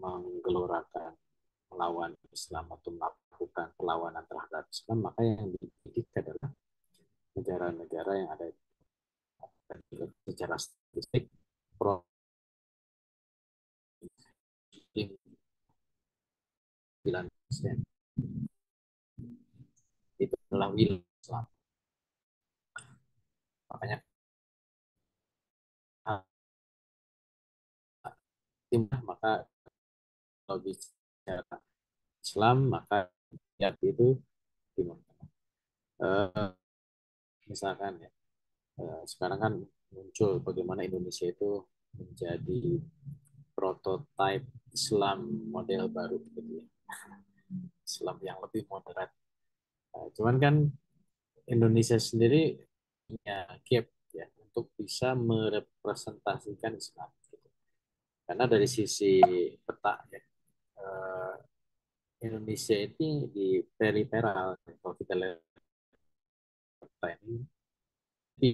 menggelorakan melawan Islam atau melakukan perlawanan terhadap Islam, maka yang dididik adalah negara-negara yang ada secara statistik pro 9% itu adalah wilayah Islam. Makanya timah, maka kalau bicara Islam maka ya itu timur. Eh, Misalkan ya, sekarang kan muncul bagaimana Indonesia itu menjadi prototipe Islam model baru gitu ya. Islam yang lebih moderat. Cuman kan Indonesia sendiri punya gap ya untuk bisa merepresentasikan Islam gitu. Karena dari sisi peta ya, Indonesia ini di periferal, kalau kita lihat peta ini di,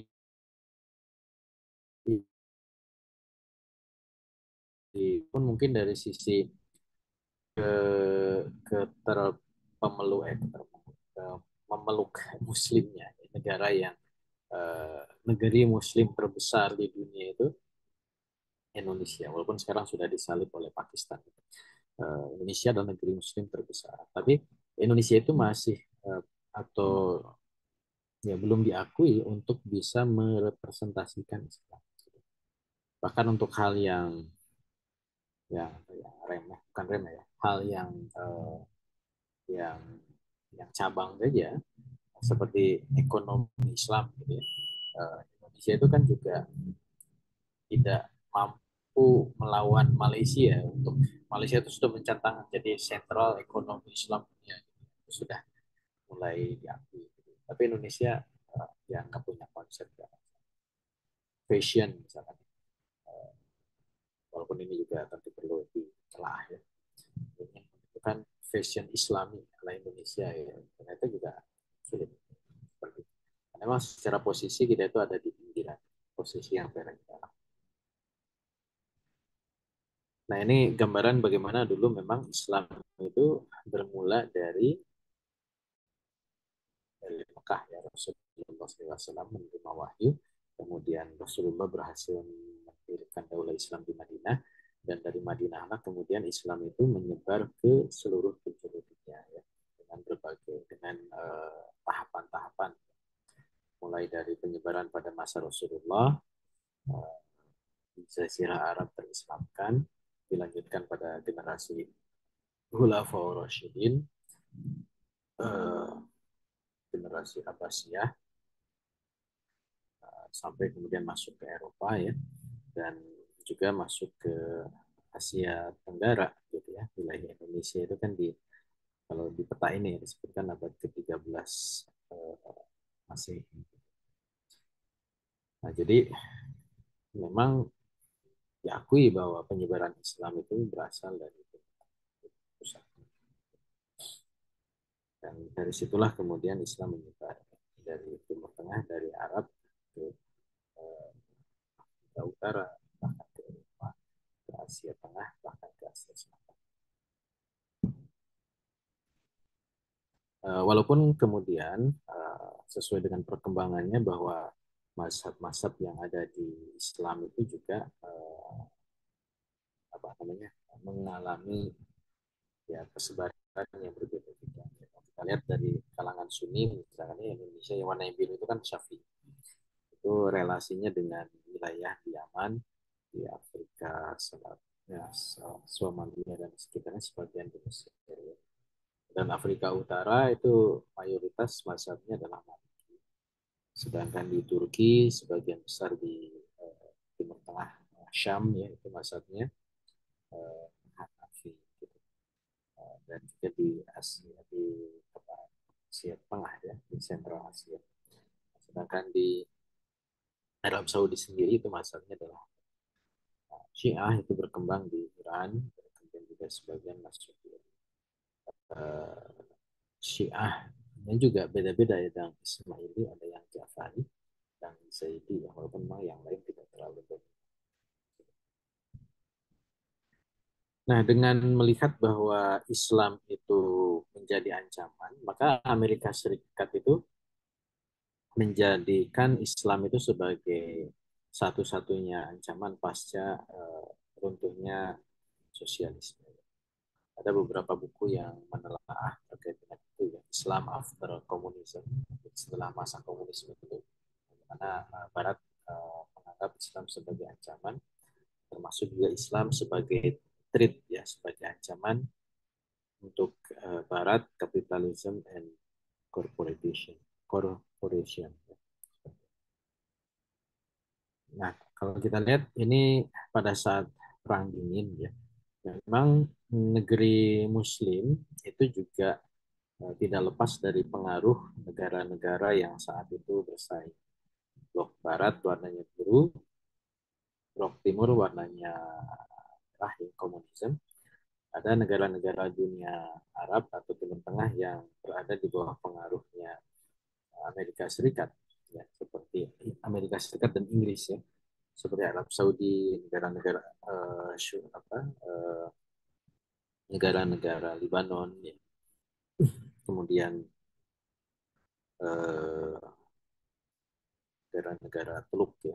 di, pun mungkin dari sisi ke ke terpemeluk ke memeluk muslimnya, negara yang negeri muslim terbesar di dunia itu Indonesia, walaupun sekarang sudah disalib oleh Pakistan. Indonesia adalah negeri muslim terbesar, tapi Indonesia itu masih atau ya belum diakui untuk bisa merepresentasikan Islam. Bahkan untuk hal yang remeh, bukan remeh ya, hal yang yang cabang saja seperti ekonomi Islam gitu ya. Indonesia itu kan juga tidak mampu melawan Malaysia. Untuk Malaysia itu sudah mencantangan jadi sentral ekonomi Islam dunia, itu sudah mulai diakui. Tapi Indonesia yang nggak punya konsep ya. Fashion misalkan, walaupun ini juga tentu perlu ditelah ya. Itu kan fashion Islami ala Indonesia ya, ternyata juga sulit seperti itu. Memang secara posisi kita itu ada di pinggiran, posisi yang terengah. Nah, ini gambaran bagaimana dulu memang Islam itu bermula dari Mekah ya. Rasulullah SAW menerima wahyu, kemudian Rasulullah berhasil mendirikan daulah Islam di Madinah, dan dari Madinah lah kemudian Islam itu menyebar ke seluruh penjuru dunia ya, dengan berbagai tahapan-tahapan, mulai dari penyebaran pada masa Rasulullah, uh, di Jazirah Arab terislamkan, dilanjutkan pada generasi Khulafaur Rasyidin, uh, generasi Abbasiyah, sampai kemudian masuk ke Eropa ya, dan juga masuk ke Asia Tenggara gitu ya. Wilayah Indonesia itu kan kalau di peta ini disebutkan abad ke-13 masih. Nah, jadi memang diakui bahwa penyebaran Islam itu berasal dari pusat. Dan dari situlah kemudian Islam menyebar dari Timur Tengah, dari Arab ke Afrika Utara, bahkan ke Eropa, ke Asia Tengah, bahkan ke Asia Selatan. Walaupun kemudian sesuai dengan perkembangannya bahwa mazhab-mazhab yang ada di Islam itu juga apa namanya mengalami ya persebaran yang berbeda-beda. Kalau kita lihat dari kalangan Sunni, misalnya Indonesia yang warna biru itu kan Syafi'i. Itu relasinya dengan wilayah di Yaman, di Afrika Selatan, ya, Somalia dan sekitarnya sebagian di Mesir. Dan Afrika Utara itu mayoritas mazhabnya adalah Maliki. Sedangkan di Turki sebagian besar di Timur Tengah, Syam ya itu mazhabnya Hanafi. Gitu. Dan juga di Asia di Asia Tengah ya di Sentral Asia. Sedangkan di Arab Saudi sendiri itu mazhabnya adalah Syiah itu berkembang di Iran, kemudian juga sebagian masuk di Syiah. Ini juga beda-beda ya, yang Ismaili ada yang Jafari dan Zaidi, ya, walaupun memang yang lain tidak terlalu banyak. Nah, dengan melihat bahwa Islam itu menjadi ancaman, maka Amerika Serikat itu menjadikan Islam itu sebagai satu-satunya ancaman pasca runtuhnya sosialisme. Ada beberapa buku yang menelaah terkait dengan itu ya, Islam after Communism, setelah masa komunisme itu, karena Barat menganggap Islam sebagai ancaman, termasuk juga Islam sebagai threat ya, sebagai ancaman untuk Barat, capitalism and corporation. Corporation. Nah, kalau kita lihat ini pada saat perang dingin ya, memang negeri Muslim itu juga tidak lepas dari pengaruh negara-negara yang saat itu bersaing. Blok Barat warnanya biru, Blok Timur warnanya merah, komunisme. Ada negara-negara dunia Arab atau Timur Tengah yang berada di bawah pengaruhnya Amerika Serikat, ya, seperti Amerika Serikat dan Inggris ya, seperti Arab Saudi, negara-negara apa, negara-negara Lebanon, ya. Kemudian negara-negara Teluk ya,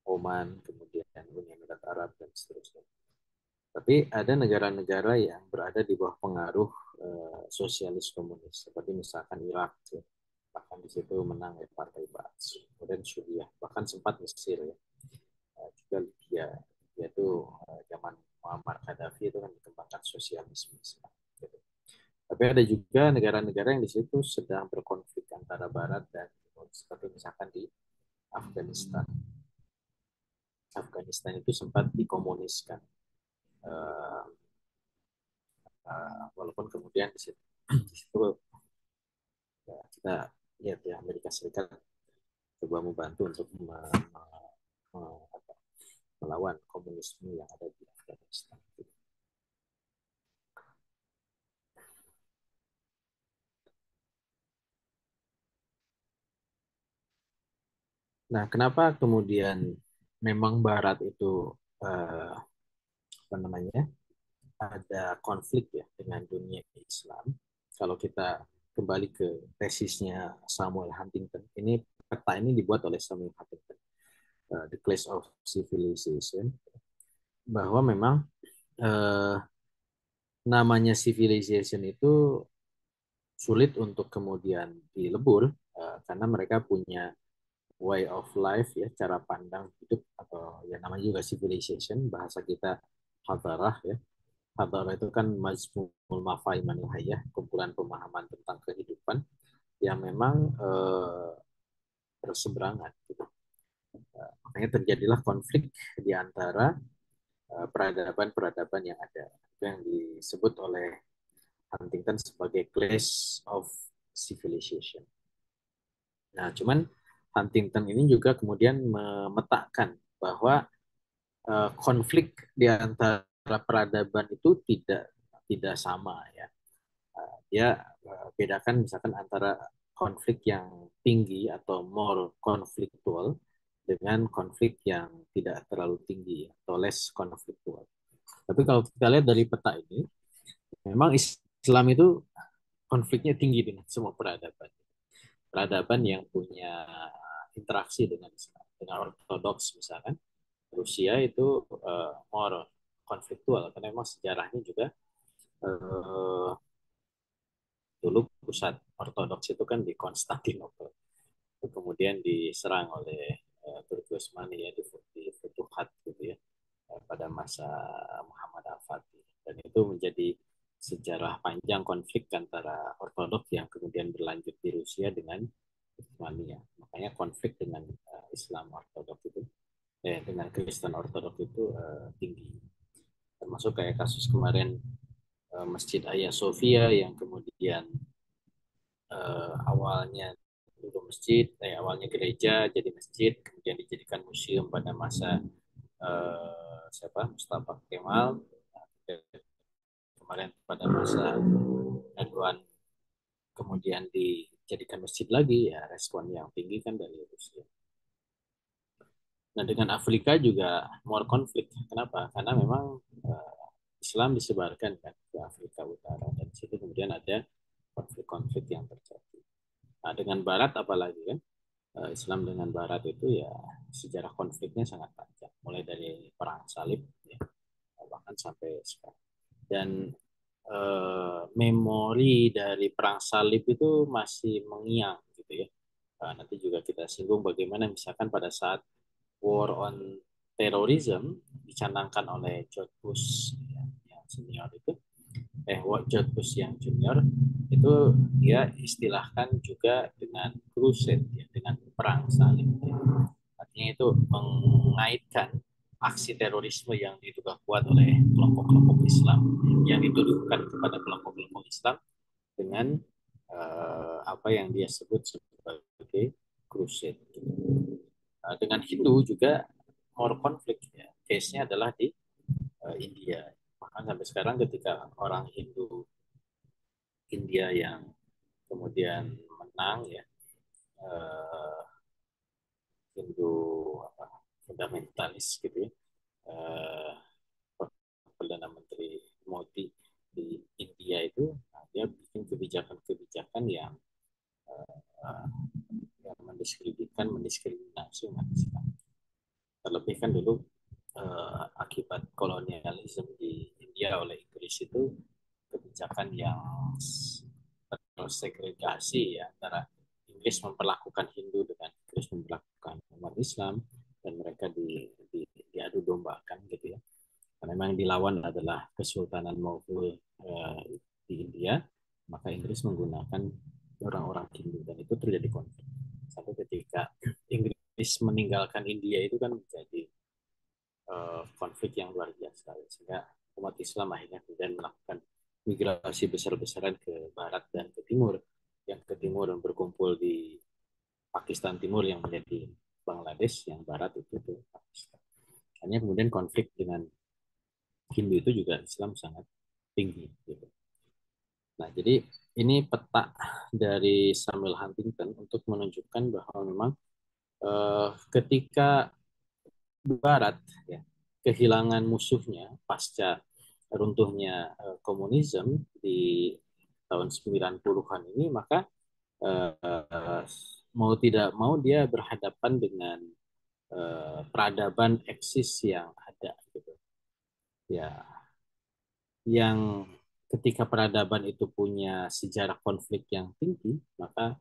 Oman, kemudian Uni Emirat Arab dan seterusnya. Tapi ada negara-negara yang berada di bawah pengaruh sosialis komunis, seperti misalkan Irak, ya. Bahkan di situ menang ya Partai Baas. Kemudian Suriah, bahkan sempat Mesir ya. Juga Libya, yaitu zaman Muammar Gaddafi itu kan dikembangkan sosialisme Islam. Gitu. Tapi ada juga negara-negara yang di situ sedang berkonflik antara Barat dan Timur, seperti misalkan di Afghanistan. Afghanistan itu sempat dikomuniskan. Uh, walaupun kemudian di situ ya, kita lihat ya Amerika Serikat coba membantu untuk melawan komunisme yang ada di Afghanistan. Nah, kenapa kemudian memang Barat itu apa namanya ada konflik ya dengan dunia Islam? Kalau kita kembali ke tesisnya Samuel Huntington, ini peta ini dibuat oleh Samuel Huntington, The Clash of Civilization, bahwa memang uh, namanya civilization itu sulit untuk kemudian dilebur karena mereka punya way of life ya, cara pandang hidup, atau ya namanya juga civilization, bahasa kita hadarah ya. Hadarah itu kan majmul mafaimanil hayah, kumpulan pemahaman tentang kehidupan yang memang berseberangan gitu. Makanya terjadilah konflik di antara peradaban-peradaban yang ada. Itu yang disebut oleh Huntington sebagai clash of civilization. Nah, cuman Huntington ini juga kemudian memetakan bahwa konflik di antara peradaban itu tidak sama ya. Dia bedakan misalkan antara konflik yang tinggi atau more konfliktual dengan konflik yang tidak terlalu tinggi atau less konfliktual. Tapi kalau kita lihat dari peta ini, memang Islam itu konfliknya tinggi dengan semua peradaban. Peradaban yang punya interaksi dengan Islam, dengan Ortodoks misalkan. Rusia itu more konfliktual karena memang sejarahnya juga uh, dulu pusat Ortodoks itu kan di Konstantinopel, kemudian diserang oleh Turki Utsmani ya di Futuhat gitu ya pada masa Muhammad Al-Fatih, dan itu menjadi sejarah panjang konflik antara Ortodoks yang kemudian berlanjut di Rusia dengan Utsmania. Makanya konflik dengan Islam Ortodoks itu dengan Kristen Ortodoks itu tinggi. Termasuk kayak kasus kemarin Masjid Hagia Sophia yang kemudian awalnya dulu masjid, awalnya gereja jadi masjid, kemudian dijadikan museum pada masa siapa Mustafa Kemal, kemarin pada masa Erdogan kemudian dijadikan masjid lagi, ya respon yang tinggi kan dari Rusia. Nah dengan Afrika juga more konflik. Kenapa? Karena memang Islam disebarkan kan ke Afrika Utara dan di situ kemudian ada konflik-konflik yang terjadi. Nah dengan Barat apalagi kan Islam dengan Barat itu ya sejarah konfliknya sangat panjang, mulai dari perang salib ya, bahkan sampai sekarang. Dan memori dari perang salib itu masih mengiang gitu ya. Nanti juga kita singgung bagaimana misalkan pada saat War on Terrorism dicanangkan oleh George Bush yang senior itu, George Bush yang junior itu dia istilahkan juga dengan crusade ya, dengan perang salib. Ya. Artinya itu mengaitkan aksi terorisme yang diduga kuat oleh kelompok-kelompok Islam yang dituduhkan kepada kelompok-kelompok Islam dengan apa yang dia sebut sebagai crusade. Dengan Hindu juga more konflik ya. Case-nya adalah di India. Bahkan sampai sekarang ketika orang Hindu India yang kemudian menang ya, uh, Hindu apa, fundamentalis gitu ya, uh, Perdana Menteri Modi di India itu, nah, dia bikin kebijakan-kebijakan yang uh, yang mendiskriminasi umat Islam. Terlebih kan dulu akibat kolonialisme di India oleh Inggris itu kebijakan yang segregasi ya, antara Inggris memperlakukan Hindu dengan Inggris memperlakukan umat Islam, dan mereka diadu dombakan gitu ya. Karena memang dilawan adalah Kesultanan Mughal di India, maka Inggris menggunakan orang-orang Hindu dan itu terjadi konflik. Sampai ketika Inggris meninggalkan India itu kan menjadi konflik yang luar biasa, sehingga umat Islam akhirnya kemudian melakukan migrasi besar-besaran ke barat dan ke timur, yang ke timur berkumpul di Pakistan Timur yang menjadi Bangladesh, yang barat itu Pakistan. Hanya kemudian konflik dengan Hindu itu juga Islam sangat tinggi gitu. Nah, jadi ini peta dari Samuel Huntington untuk menunjukkan bahwa memang ketika Barat ya, kehilangan musuhnya pasca runtuhnya komunisme di tahun 90-an ini, maka mau tidak mau dia berhadapan dengan peradaban eksis yang ada gitu. Ya, yang ketika peradaban itu punya sejarah konflik yang tinggi, maka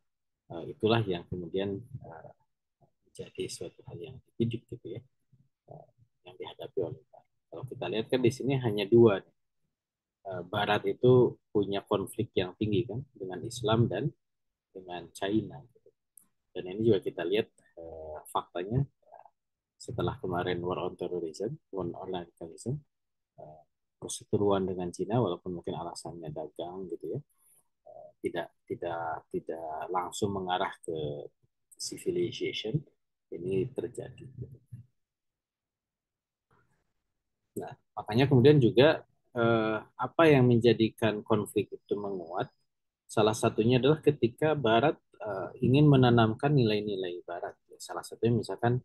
itulah yang kemudian menjadi suatu hal yang dididik gitu ya, yang dihadapi oleh Barat. Kalau kita lihat kan di sini hanya dua. Barat itu punya konflik yang tinggi kan dengan Islam dan dengan China. Gitu. Dan ini juga kita lihat faktanya setelah kemarin War on Terrorism, War on Radicalism, perseteruan dengan China walaupun mungkin alasannya dagang gitu ya, tidak langsung mengarah ke civilization, ini terjadi. Nah, makanya kemudian juga apa yang menjadikan konflik itu menguat, salah satunya adalah ketika Barat ingin menanamkan nilai-nilai Barat. Salah satunya misalkan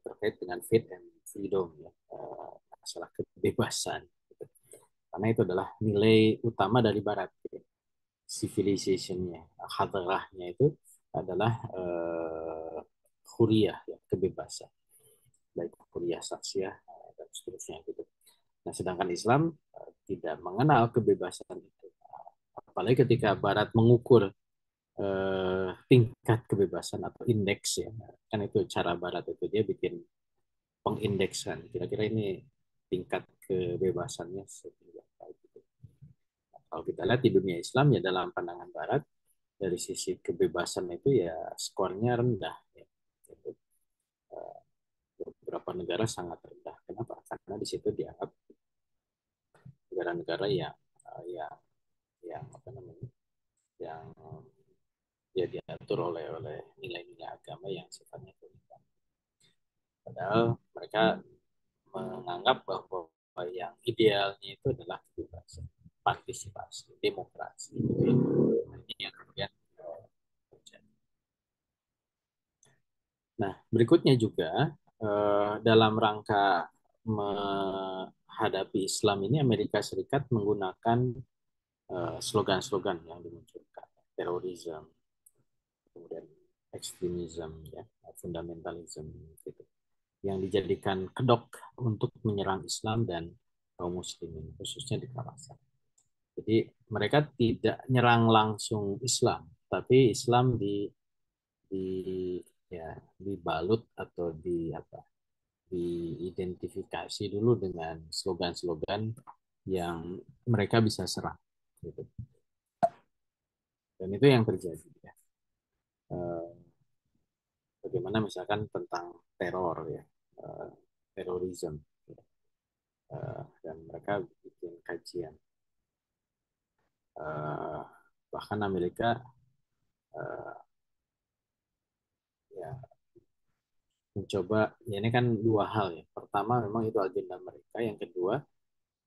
terkait dengan faith and freedom, ya, masalah kebebasan. Gitu. Karena itu adalah nilai utama dari Barat, gitu. Civilization-nya, hadarahnya itu adalah huriyah, ya, kebebasan, baik huriyah saksiyah dan seterusnya gitu. Nah, sedangkan Islam tidak mengenal kebebasan itu. Apalagi ketika Barat mengukur tingkat kebebasan atau indeks, ya, kan itu cara Barat itu dia bikin pengindeksan. Kira-kira ini tingkat kebebasannya seperti apa gitu. Nah, kalau kita lihat di dunia Islam ya dalam pandangan Barat dari sisi kebebasan itu ya skornya rendah. Ya. Itu, beberapa negara sangat rendah. Kenapa? Karena di situ dianggap negara-negara yang apa namanya yang ya diatur oleh nilai-nilai agama yang sifatnya toleran. Padahal mereka menganggap bahwa yang idealnya itu adalah kebebasan, partisipasi, demokrasi. Ini yang kemudian terjadi. Nah, berikutnya juga dalam rangka menghadapi Islam ini Amerika Serikat menggunakan slogan-slogan yang dimunculkan, terorisme, kemudian ekstremisme, ya, fundamentalisme, gitu, yang dijadikan kedok untuk menyerang Islam dan kaum muslimin, khususnya di kawasan. Jadi mereka tidak nyerang langsung Islam, tapi Islam di ya dibalut atau diidentifikasi dulu dengan slogan-slogan yang mereka bisa serang, gitu. Dan itu yang terjadi, ya. Eh, Bagaimana misalkan tentang teror, ya, terorisme, ya. Dan mereka bikin kajian. Eh, Bahkan Amerika eh, ya mencoba, ya ini kan dua hal, ya. Pertama memang itu agenda mereka, yang kedua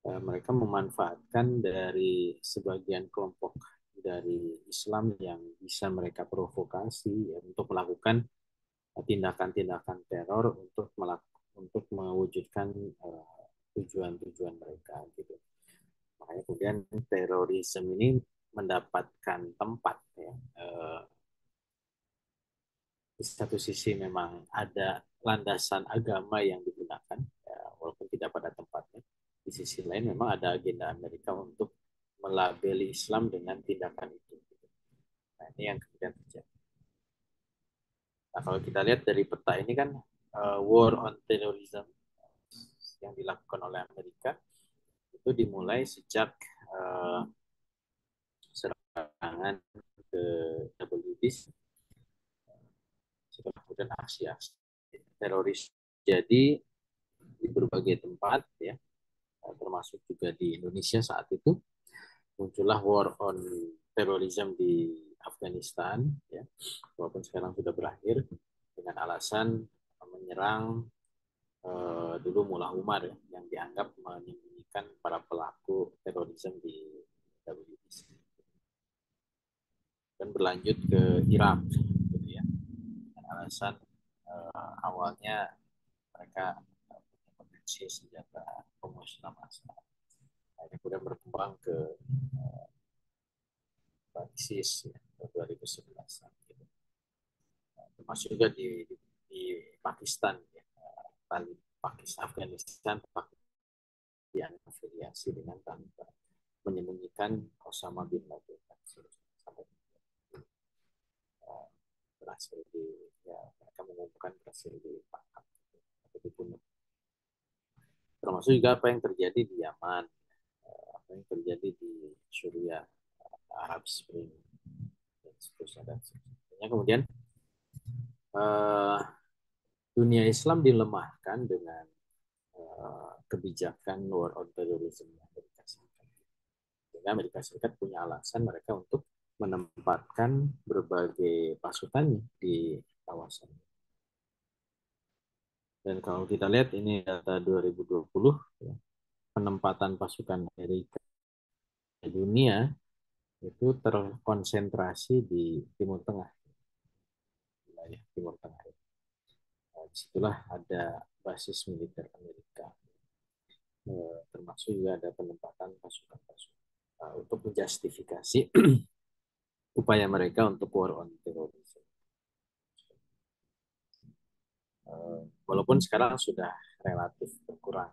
mereka memanfaatkan dari sebagian kelompok dari Islam yang bisa mereka provokasi, ya, untuk melakukan tindakan-tindakan teror untuk mewujudkan tujuan-tujuan mereka, gitu. Makanya kemudian terorisme ini mendapatkan tempat, ya. Di satu sisi memang ada landasan agama yang digunakan, ya, walaupun tidak pada tempatnya. Di sisi lain memang ada agenda Amerika untuk melabeli Islam dengan tindakan itu. Nah, ini yang kemudian terjadi. Nah, kalau kita lihat dari peta ini kan war on terrorism yang dilakukan oleh Amerika itu dimulai sejak uh, serangan ke WBC, setelah kemudian aksi-aksi teroris jadi di berbagai tempat, ya, termasuk juga di Indonesia saat itu muncullah war on terrorism di Afghanistan, ya, walaupun sekarang sudah berakhir dengan alasan menyerang dulu Mullah Umar, ya, yang dianggap menyembunyikan para pelaku terorisme di WBC, dan berlanjut ke Irak, gitu ya, dengan alasan awalnya mereka punya potensi senjata pemusnah massal. Akhirnya kemudian berkembang ke ISIS, ya, 2011, gitu. Termasuk juga di Pakistan, ya, Pakistan, Afghanistan, yang afiliasi dengan Taliban, menyembunyikan Osama bin Laden sampai berhasil ya, mereka mengumumkan berhasil ditangkap atau dibunuh. Termasuk juga apa yang terjadi di Yaman, apa yang terjadi di Suriah, Arab Spring, dan seterusnya dan seterusnya. Kemudian eh, dunia Islam dilemahkan dengan kebijakan war on terrorism Amerika Serikat. Sehingga Amerika Serikat punya alasan mereka untuk menempatkan berbagai pasukannya di kawasan. Dan kalau kita lihat ini data 2020, ya, penempatan pasukan Amerika di dunia itu terkonsentrasi di Timur Tengah, wilayah Timur Tengah. Nah, disitulah ada basis militer Amerika, termasuk juga ada penempatan pasukan-pasukan untuk menjustifikasi upaya mereka untuk war on terrorism. Walaupun sekarang sudah relatif berkurang,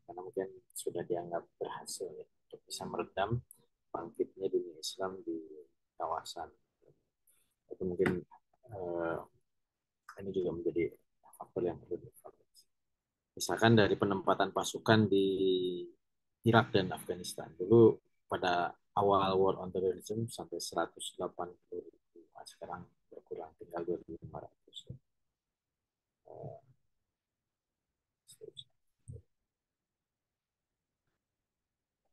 karena mungkin sudah dianggap berhasil ya, untuk bisa meredam bangkitnya dunia Islam di kawasan. Itu mungkin uh, ini juga menjadi faktor yang perlu dievaluasi. Misalkan dari penempatan pasukan di Irak dan Afghanistan. Dulu pada awal War on Terrorism sampai 180.000, sekarang berkurang tinggal 2.500.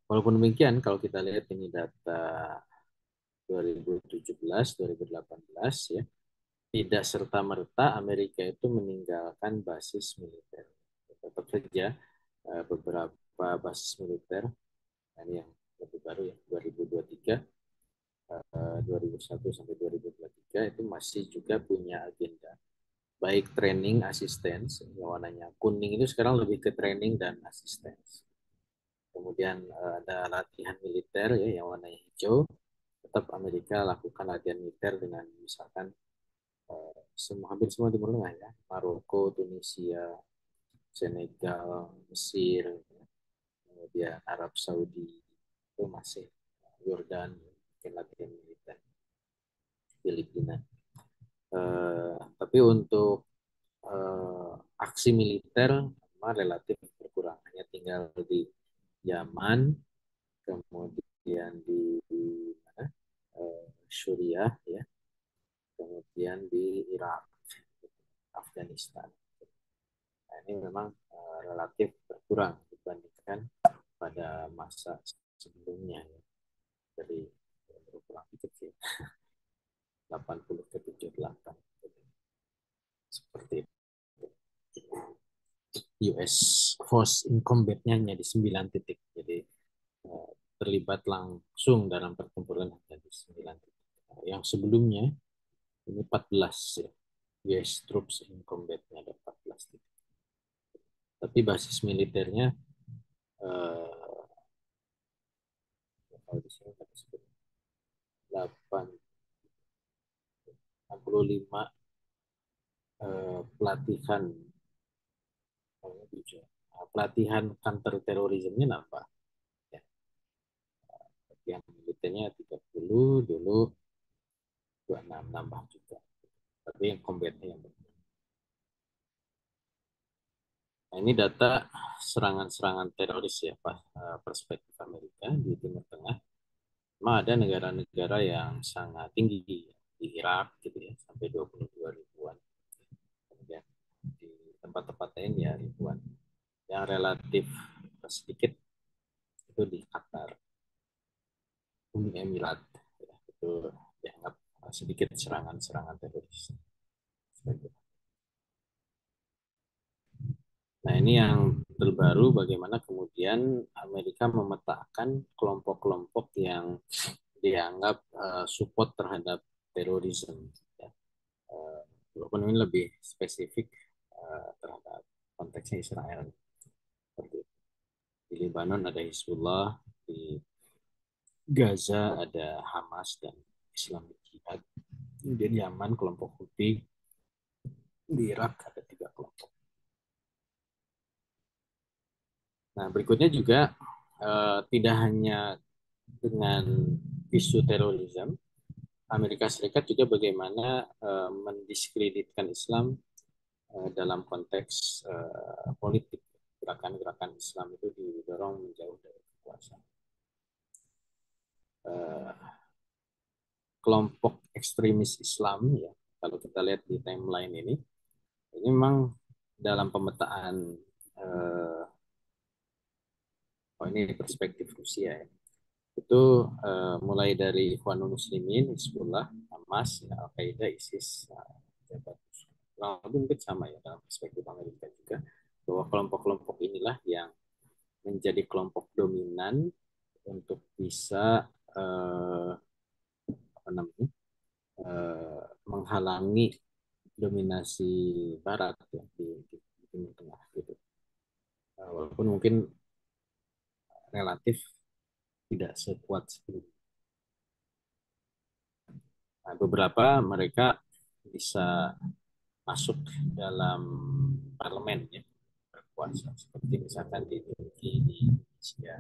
Walaupun demikian, kalau kita lihat ini data 2017, 2018 ya, tidak serta-merta Amerika itu meninggalkan basis militer. Tetap saja beberapa basis militer, ini yang lebih baru ya, 2023, 2001 sampai 2023 itu masih juga punya agenda. Baik training, assistance, yang warnanya kuning itu sekarang lebih ke training dan assistance. Kemudian ada latihan militer ya, yang warnanya hijau. Tetap Amerika lakukan latihan militer dengan misalkan hampir semua Timur Tengah ya, Maroko, Tunisia, Senegal, Mesir, kemudian Arab Saudi itu masih Yordan, mungkin latihan militer, Filipina. Tapi untuk aksi militer relatif berkurang, hanya tinggal di Yaman, kemudian di mana? Suriah ya, kemudian di Irak, Afghanistan. Nah, ini memang relatif berkurang dibandingkan pada masa sebelumnya ya. Jadi berkurang kecil 80 ke 78 seperti itu. US Force in Combat-nya hanya di 9 titik. Jadi terlibat langsung dalam pertempuran hanya di 9 titik. Yang sebelumnya ini 14 ya. US Troops in Combat-nya ada 14 titik. Tapi basis militernya kalau di sini 8 65 pelatihan pelatihan counter terorismenya nambah ya. Yang militernya 30 dulu 26 nambah juga. Tapi yang combatnya yang berkurang. Nah, ini data serangan-serangan teroris ya, Pak, perspektif Amerika di Timur Tengah. Memang ada negara-negara yang sangat tinggi di Irak gitu ya, sampai 22 ribuan. Kemudian di tempat-tempat lain ya ribuan. Yang relatif sedikit itu di Qatar, Uni Emirat ya, itu dianggap sedikit serangan-serangan teroris. Nah, ini yang terbaru bagaimana kemudian Amerika memetakan kelompok-kelompok yang dianggap support terhadap terorisme. Ya. Walaupun ini lebih spesifik terhadap konteksnya Israel. Seperti di Lebanon ada Hizbullah, di Gaza ada Hamas dan Islamic Jihad. Kemudian Yaman kelompok Houthi, di Irak ada 3 kelompok. Nah, berikutnya juga tidak hanya dengan isu terorisme, Amerika Serikat juga bagaimana mendiskreditkan Islam dalam konteks politik. Gerakan-gerakan Islam itu didorong menjauh dari kekuasaan. Kelompok ekstremis Islam ya, kalau kita lihat di timeline ini memang dalam pemetaan ini perspektif Rusia ya, itu mulai dari Ikhwanul Muslimin, Hizbullah, Hamas, Al-Qaeda, ISIS, kurang lebih mungkin sama ya dalam perspektif Amerika juga, bahwa kelompok-kelompok inilah yang menjadi kelompok dominan untuk bisa apa namanya menghalangi dominasi Barat ya, di Timur Tengah gitu. Walaupun mungkin relatif tidak sekuat sebelum. Nah, beberapa mereka bisa masuk dalam parlemen ya, berkuasa seperti misalkan di Turki, di Indonesia,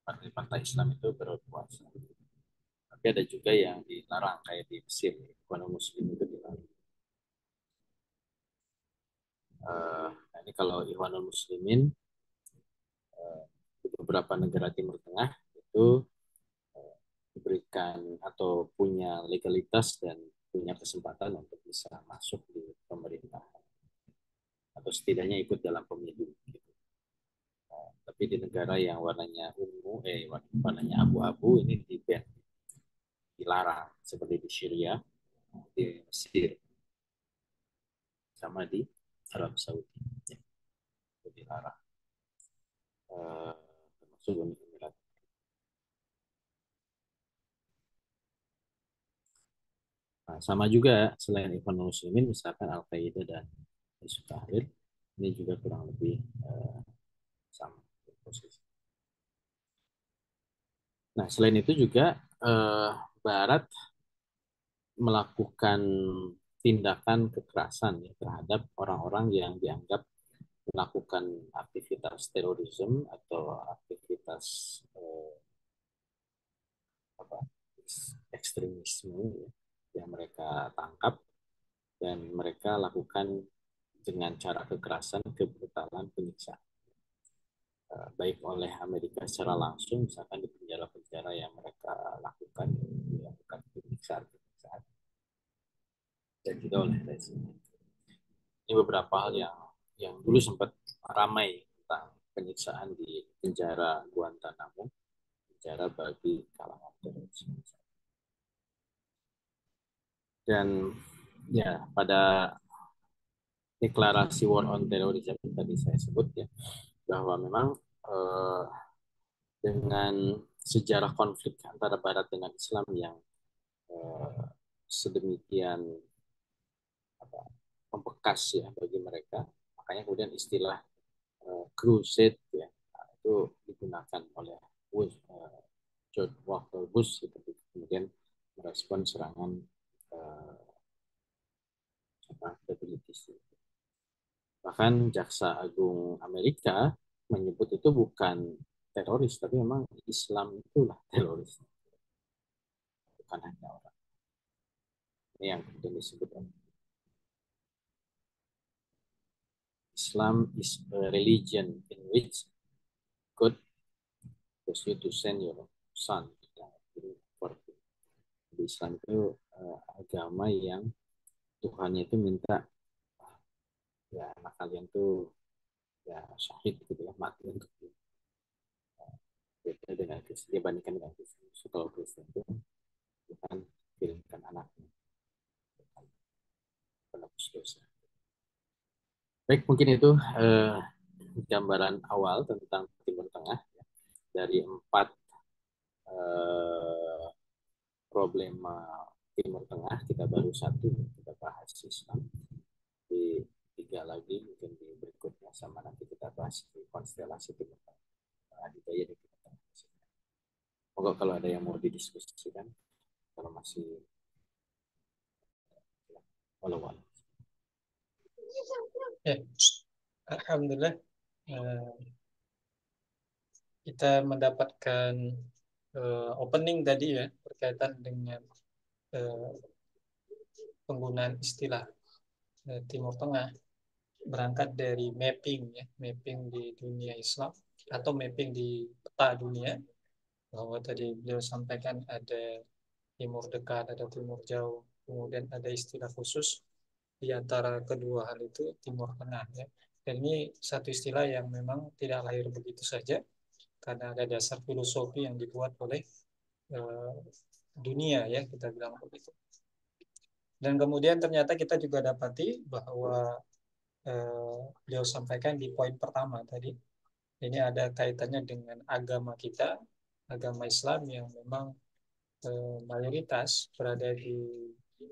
partai-partai Islam itu berkuasa. Tapi ada juga yang dilarang kayak di Mesir, ekonomi Muslim itu dilarang. Nah ini kalau Ikhwanul Muslimin di beberapa negara Timur Tengah itu diberikan atau punya legalitas dan punya kesempatan untuk bisa masuk di pemerintahan atau setidaknya ikut dalam pemilu. Gitu. Tapi di negara yang warnanya ungu, warnanya abu-abu ini di ban, dilarang seperti di Syria, di Mesir, sama di Arab Saudi, ya, itu dilarang. Termasuk Uni Emirat. Nah, sama juga selain Ikhwan Muslimin, misalkan Al-Qaeda dan Hizbut Tahrir, ini juga kurang lebih sama posisi. Nah, selain itu juga Barat melakukan tindakan kekerasan ya, terhadap orang-orang yang dianggap melakukan aktivitas terorisme atau aktivitas apa, ekstremisme ya, yang mereka tangkap dan mereka lakukan dengan cara kekerasan, kebrutalan, penyiksaan. Baik oleh Amerika secara langsung, misalkan di penjara-penjara yang mereka lakukan, dilakukan penyiksaan, dan juga oleh rezim. Ini beberapa hal yang dulu sempat ramai tentang penyiksaan di penjara Guantanamo, penjara bagi kalangan terorisme. Dan ya pada deklarasi War on Terrorism yang tadi saya sebut ya, bahwa memang eh, dengan sejarah konflik antara Barat dengan Islam yang eh, sedemikian apa, membekas ya bagi mereka, makanya kemudian istilah crusade ya itu digunakan oleh Bush, George Walker Bush seperti kemudian merespon serangan uh, bahkan Jaksa Agung Amerika menyebut itu bukan teroris tapi memang Islam itulah teroris, bukan hanya orang. Ini yang kemudian disebut Islam is a religion in which God was you to send your son. Di Islam itu agama yang Tuhannya itu minta ya anak kalian tuh ya syahid gitu ya, mati untuk beda dengan Kristen, dia bandingkan dengan Kristen. So, kalau Kristen itu Tuhan kirimkan anaknya penebus dosa. Baik, mungkin itu gambaran awal tentang Timur Tengah ya. Dari 4 eh, problema Timur Tengah, kita baru satu kita bahas Islam. Di 3 lagi mungkin di berikutnya, sama nanti kita bahas di konstelasi Timur Tengah. Adidaya di Timur Tengah. Moga kalau ada yang mau didiskusikan, kalau masih walau. Ya, alhamdulillah kita mendapatkan opening tadi ya berkaitan dengan penggunaan istilah Timur Tengah berangkat dari mapping ya, mapping di dunia Islam atau mapping di peta dunia, bahwa tadi beliau sampaikan ada Timur Dekat, ada Timur Jauh, kemudian ada istilah khusus di antara kedua hal itu Timur Tengah ya. Dan ini satu istilah yang memang tidak lahir begitu saja, karena ada dasar filosofi yang dibuat oleh uh, dunia ya, kita bilang begitu. Dan kemudian ternyata kita juga dapati bahwa beliau sampaikan di poin pertama tadi, ini ada kaitannya dengan agama kita, agama Islam yang memang mayoritas berada di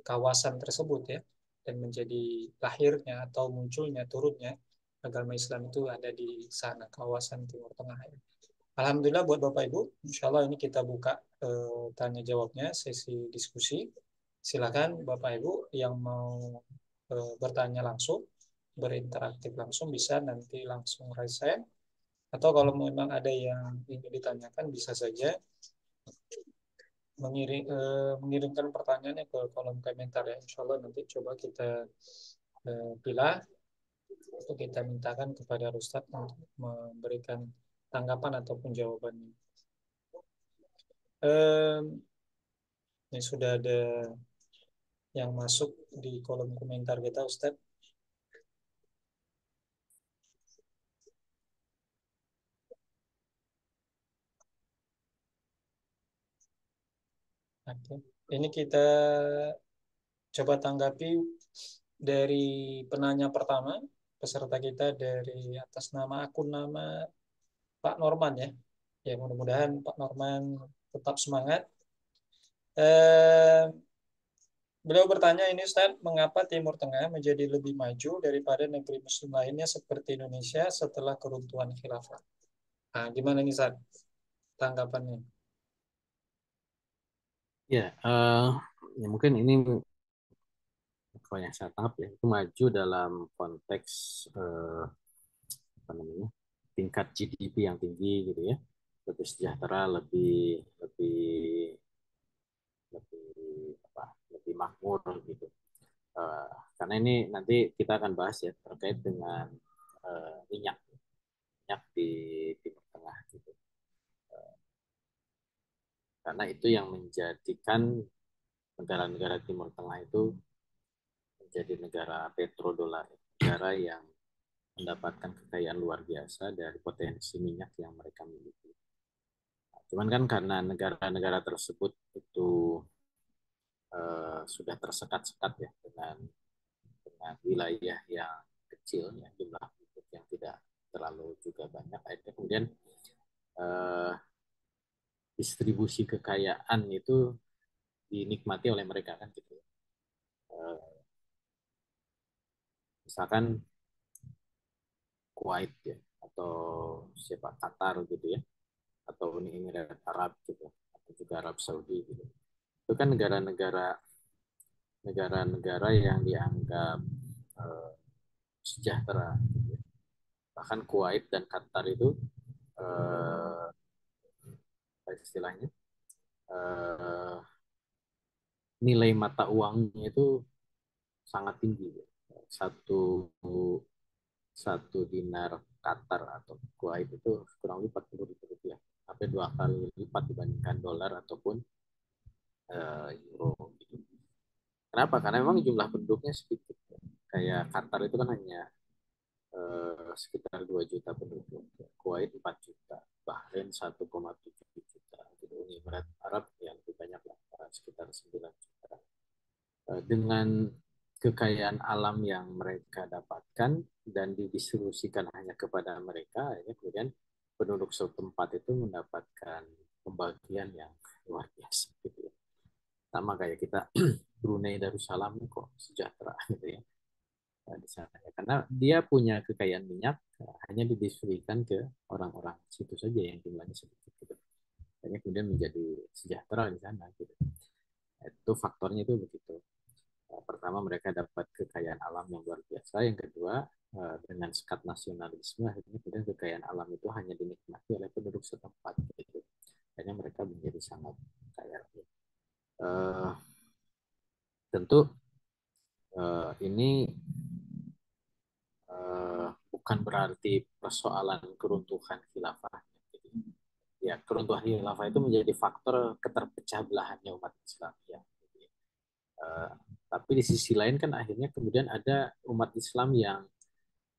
kawasan tersebut ya, dan menjadi lahirnya atau munculnya turunnya agama Islam itu ada di sana, kawasan Timur Tengah ya. Alhamdulillah buat Bapak Ibu, insya Allah ini kita buka tanya jawabnya, sesi diskusi. Silakan Bapak Ibu yang mau bertanya langsung, berinteraktif langsung bisa nanti langsung raise hand. Atau kalau memang ada yang ingin ditanyakan bisa saja mengirimkan pertanyaannya ke kolom komentar ya. Insya Allah nanti coba kita pilih untuk kita mintakan kepada Ustadz untuk memberikan tanggapan ataupun jawabannya. Ini sudah ada yang masuk di kolom komentar kita, Ustadz. Oke. Ini kita coba tanggapi dari penanya pertama, peserta kita dari atas nama akun nama Pak Norman ya. Ya mudah-mudahan Pak Norman tetap semangat. Eh, Beliau bertanya ini Ustaz, mengapa Timur Tengah menjadi lebih maju daripada negeri Muslim lainnya seperti Indonesia setelah keruntuhan khilafah? Nah, gimana nih Ustaz tanggapannya? Ya, ya mungkin ini kalau yang saya tangkap ya itu maju dalam konteks apa namanya tingkat GDP yang tinggi gitu ya, lebih sejahtera, lebih lebih lebih apa, lebih makmur gitu. Eh, karena ini nanti kita akan bahas ya terkait dengan minyak minyak di Timur Tengah gitu. Karena itu yang menjadikan negara-negara Timur Tengah itu menjadi negara petrodolar, negara yang mendapatkan kekayaan luar biasa dari potensi minyak yang mereka miliki. Cuman kan karena negara-negara tersebut itu sudah tersekat-sekat ya dengan wilayah yang kecil ya, jumlah penduduk yang tidak terlalu juga banyak, akhirnya kemudian eh, distribusi kekayaan itu dinikmati oleh mereka kan gitu. Misalkan Kuwait ya, atau siapa Qatar gitu ya, atau Uni Emirat Arab gitu, atau juga Arab Saudi gitu. Itu kan negara-negara yang dianggap eh, sejahtera gitu ya. Bahkan Kuwait dan Qatar itu eh, apa istilahnya, eh, nilai mata uangnya itu sangat tinggi ya. satu satu dinar Qatar atau Kuwait itu kurang lebih 40 ribu rupiah, sampai 2 kali lipat dibandingkan dolar ataupun euro gitu. Kenapa? Karena memang jumlah penduduknya sedikit. Kayak Qatar itu kan hanya sekitar 2 juta penduduk, Kuwait 4 juta, Bahrain 1,7 juta, gitu. Uni Emirat Arab yang lebih banyak lah, sekitar 9 juta. Dengan kekayaan alam yang mereka dapatkan dan didistribusikan hanya kepada mereka, ya, kemudian penduduk setempat itu mendapatkan pembagian yang luar biasa gitu ya. Sama kayak kita Brunei Darussalam kok sejahtera gitu ya, di sana ya. Karena dia punya kekayaan minyak, hanya didistribusikan ke orang-orang situ saja yang jumlahnya sedikit gitu. Hanya kemudian menjadi sejahtera di sana gitu. Itu faktornya itu begitu. Pertama mereka dapat kekayaan alam yang luar biasa, yang kedua dengan sekat nasionalisme akhirnya kemudian kekayaan alam itu hanya dinikmati oleh penduduk setempat gitu. Akhirnya mereka menjadi sangat kaya. Uh, tentu ini bukan berarti persoalan keruntuhan khilafah. Ya, keruntuhan khilafah itu menjadi faktor keterpecah belahannya umat Islam ya. Uh, tapi di sisi lain kan akhirnya kemudian ada umat Islam yang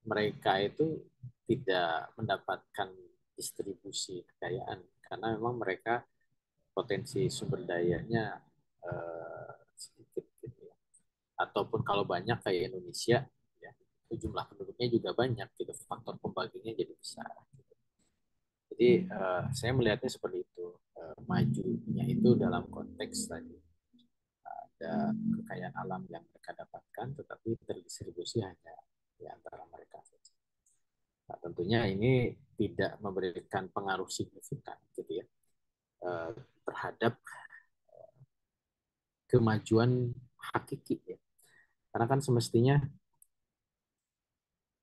mereka itu tidak mendapatkan distribusi kekayaan karena memang mereka potensi sumber dayanya sedikit gitu ya. Ataupun kalau banyak kayak Indonesia ya, itu jumlah penduduknya juga banyak gitu, faktor pembaginya jadi besar gitu. Jadi saya melihatnya seperti itu, majunya itu dalam konteks tadi ada kekayaan alam yang mereka dapatkan tetapi terdistribusi hanya di antara mereka saja. Nah, tentunya ini tidak memberikan pengaruh signifikan gitu ya, terhadap kemajuan hakiki ya. Karena kan semestinya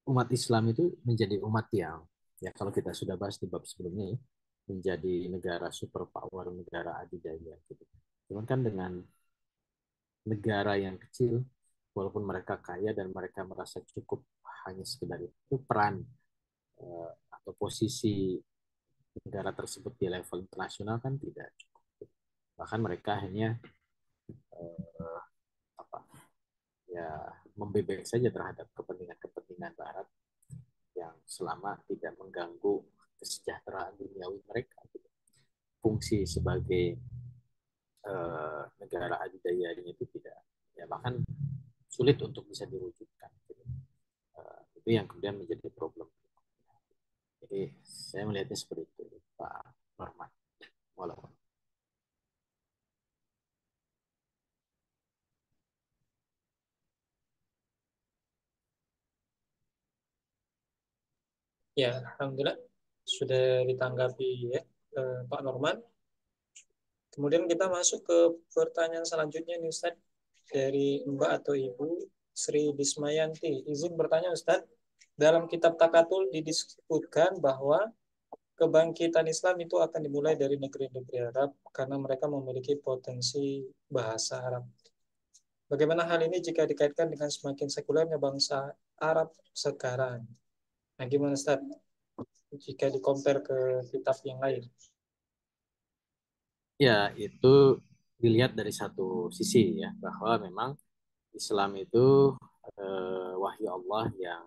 umat Islam itu menjadi umat yang, ya kalau kita sudah bahas di bab sebelumnya ya, menjadi negara superpower, negara adidaya gitu. Cuman kan dengan negara yang kecil, walaupun mereka kaya dan mereka merasa cukup hanya sekedar itu, peran atau posisi negara tersebut di level internasional kan tidak cukup. Bahkan mereka hanya eh, apa ya membebek saja terhadap kepentingan-kepentingan Barat yang selama tidak mengganggu kesejahteraan duniawi mereka. Fungsi sebagai negara adidayanya itu tidak, ya bahkan sulit untuk bisa diwujudkan. Itu yang kemudian menjadi problem. Jadi saya melihatnya seperti itu, Pak Norman. Walaupun Ya, alhamdulillah sudah ditanggapi ya Pak Norman. Kemudian kita masuk ke pertanyaan selanjutnya nih Ustaz dari Mbak atau Ibu Sri Dismayanti. Izin bertanya Ustaz, dalam kitab Takatul didisebutkan bahwa kebangkitan Islam itu akan dimulai dari negeri-negeri Arab karena mereka memiliki potensi bahasa Arab. Bagaimana hal ini jika dikaitkan dengan semakin sekulernya bangsa Arab sekarang? Nah, gimana Ustaz jika dikompar ke kitab yang lain? ya itu dilihat dari satu sisi ya, bahwa memang Islam itu wahyu Allah yang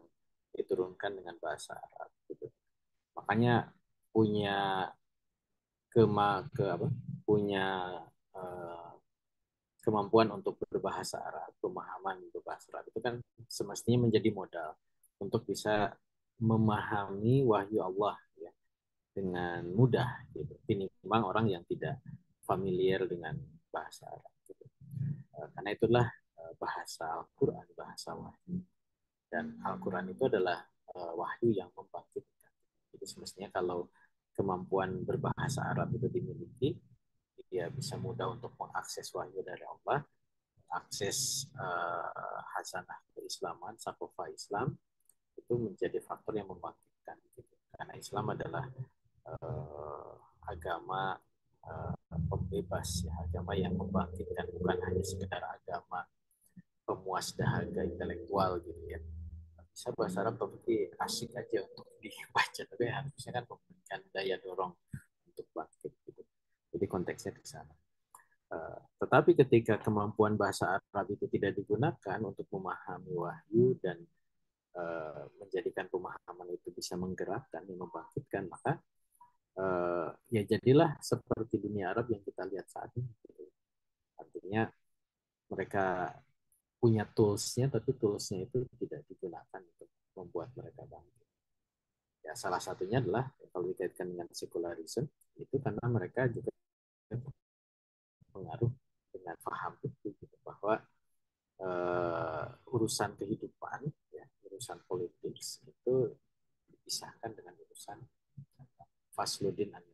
diturunkan dengan bahasa Arab gitu. Makanya punya ke apa? Punya eh, kemampuan untuk berbahasa Arab, pemahaman berbahasa Arab itu kan semestinya menjadi modal untuk bisa memahami wahyu Allah ya dengan mudah gitu. Tinimbang orang yang tidak familiar dengan bahasa Arab gitu. Karena itulah bahasa Al-Quran, bahasa wahyu. Dan Al-Quran itu adalah wahyu yang membangkitkan. Jadi semestinya kalau kemampuan berbahasa Arab itu dimiliki, dia bisa mudah untuk mengakses wahyu dari Allah, akses hasanah keislaman, sakofa Islam, itu menjadi faktor yang membangkitkan. Gitu. Karena Islam adalah agama pembebas, ya, agama yang membangkitkan, bukan hanya sekedar agama pemuas dahaga intelektual gitu ya. Bisa bahasa Arab tapi asik aja untuk dibaca, tapi harusnya kan memberikan daya dorong untuk bangkit gitu. Jadi konteksnya ke sana. Tetapi ketika kemampuan bahasa Arab itu tidak digunakan untuk memahami wahyu dan menjadikan pemahaman itu bisa menggerakkan dan membangkitkan, maka ya jadilah seperti dunia Arab yang kita lihat saat ini. Artinya mereka punya toolsnya, tapi toolsnya itu tidak digunakan untuk membuat mereka bangkit. Ya, salah satunya adalah kalau dikaitkan dengan sekularisme, itu karena mereka juga pengaruh dengan paham itu gitu, bahwa urusan kehidupan, ya, urusan politik itu dipisahkan dengan urusan fasludin an.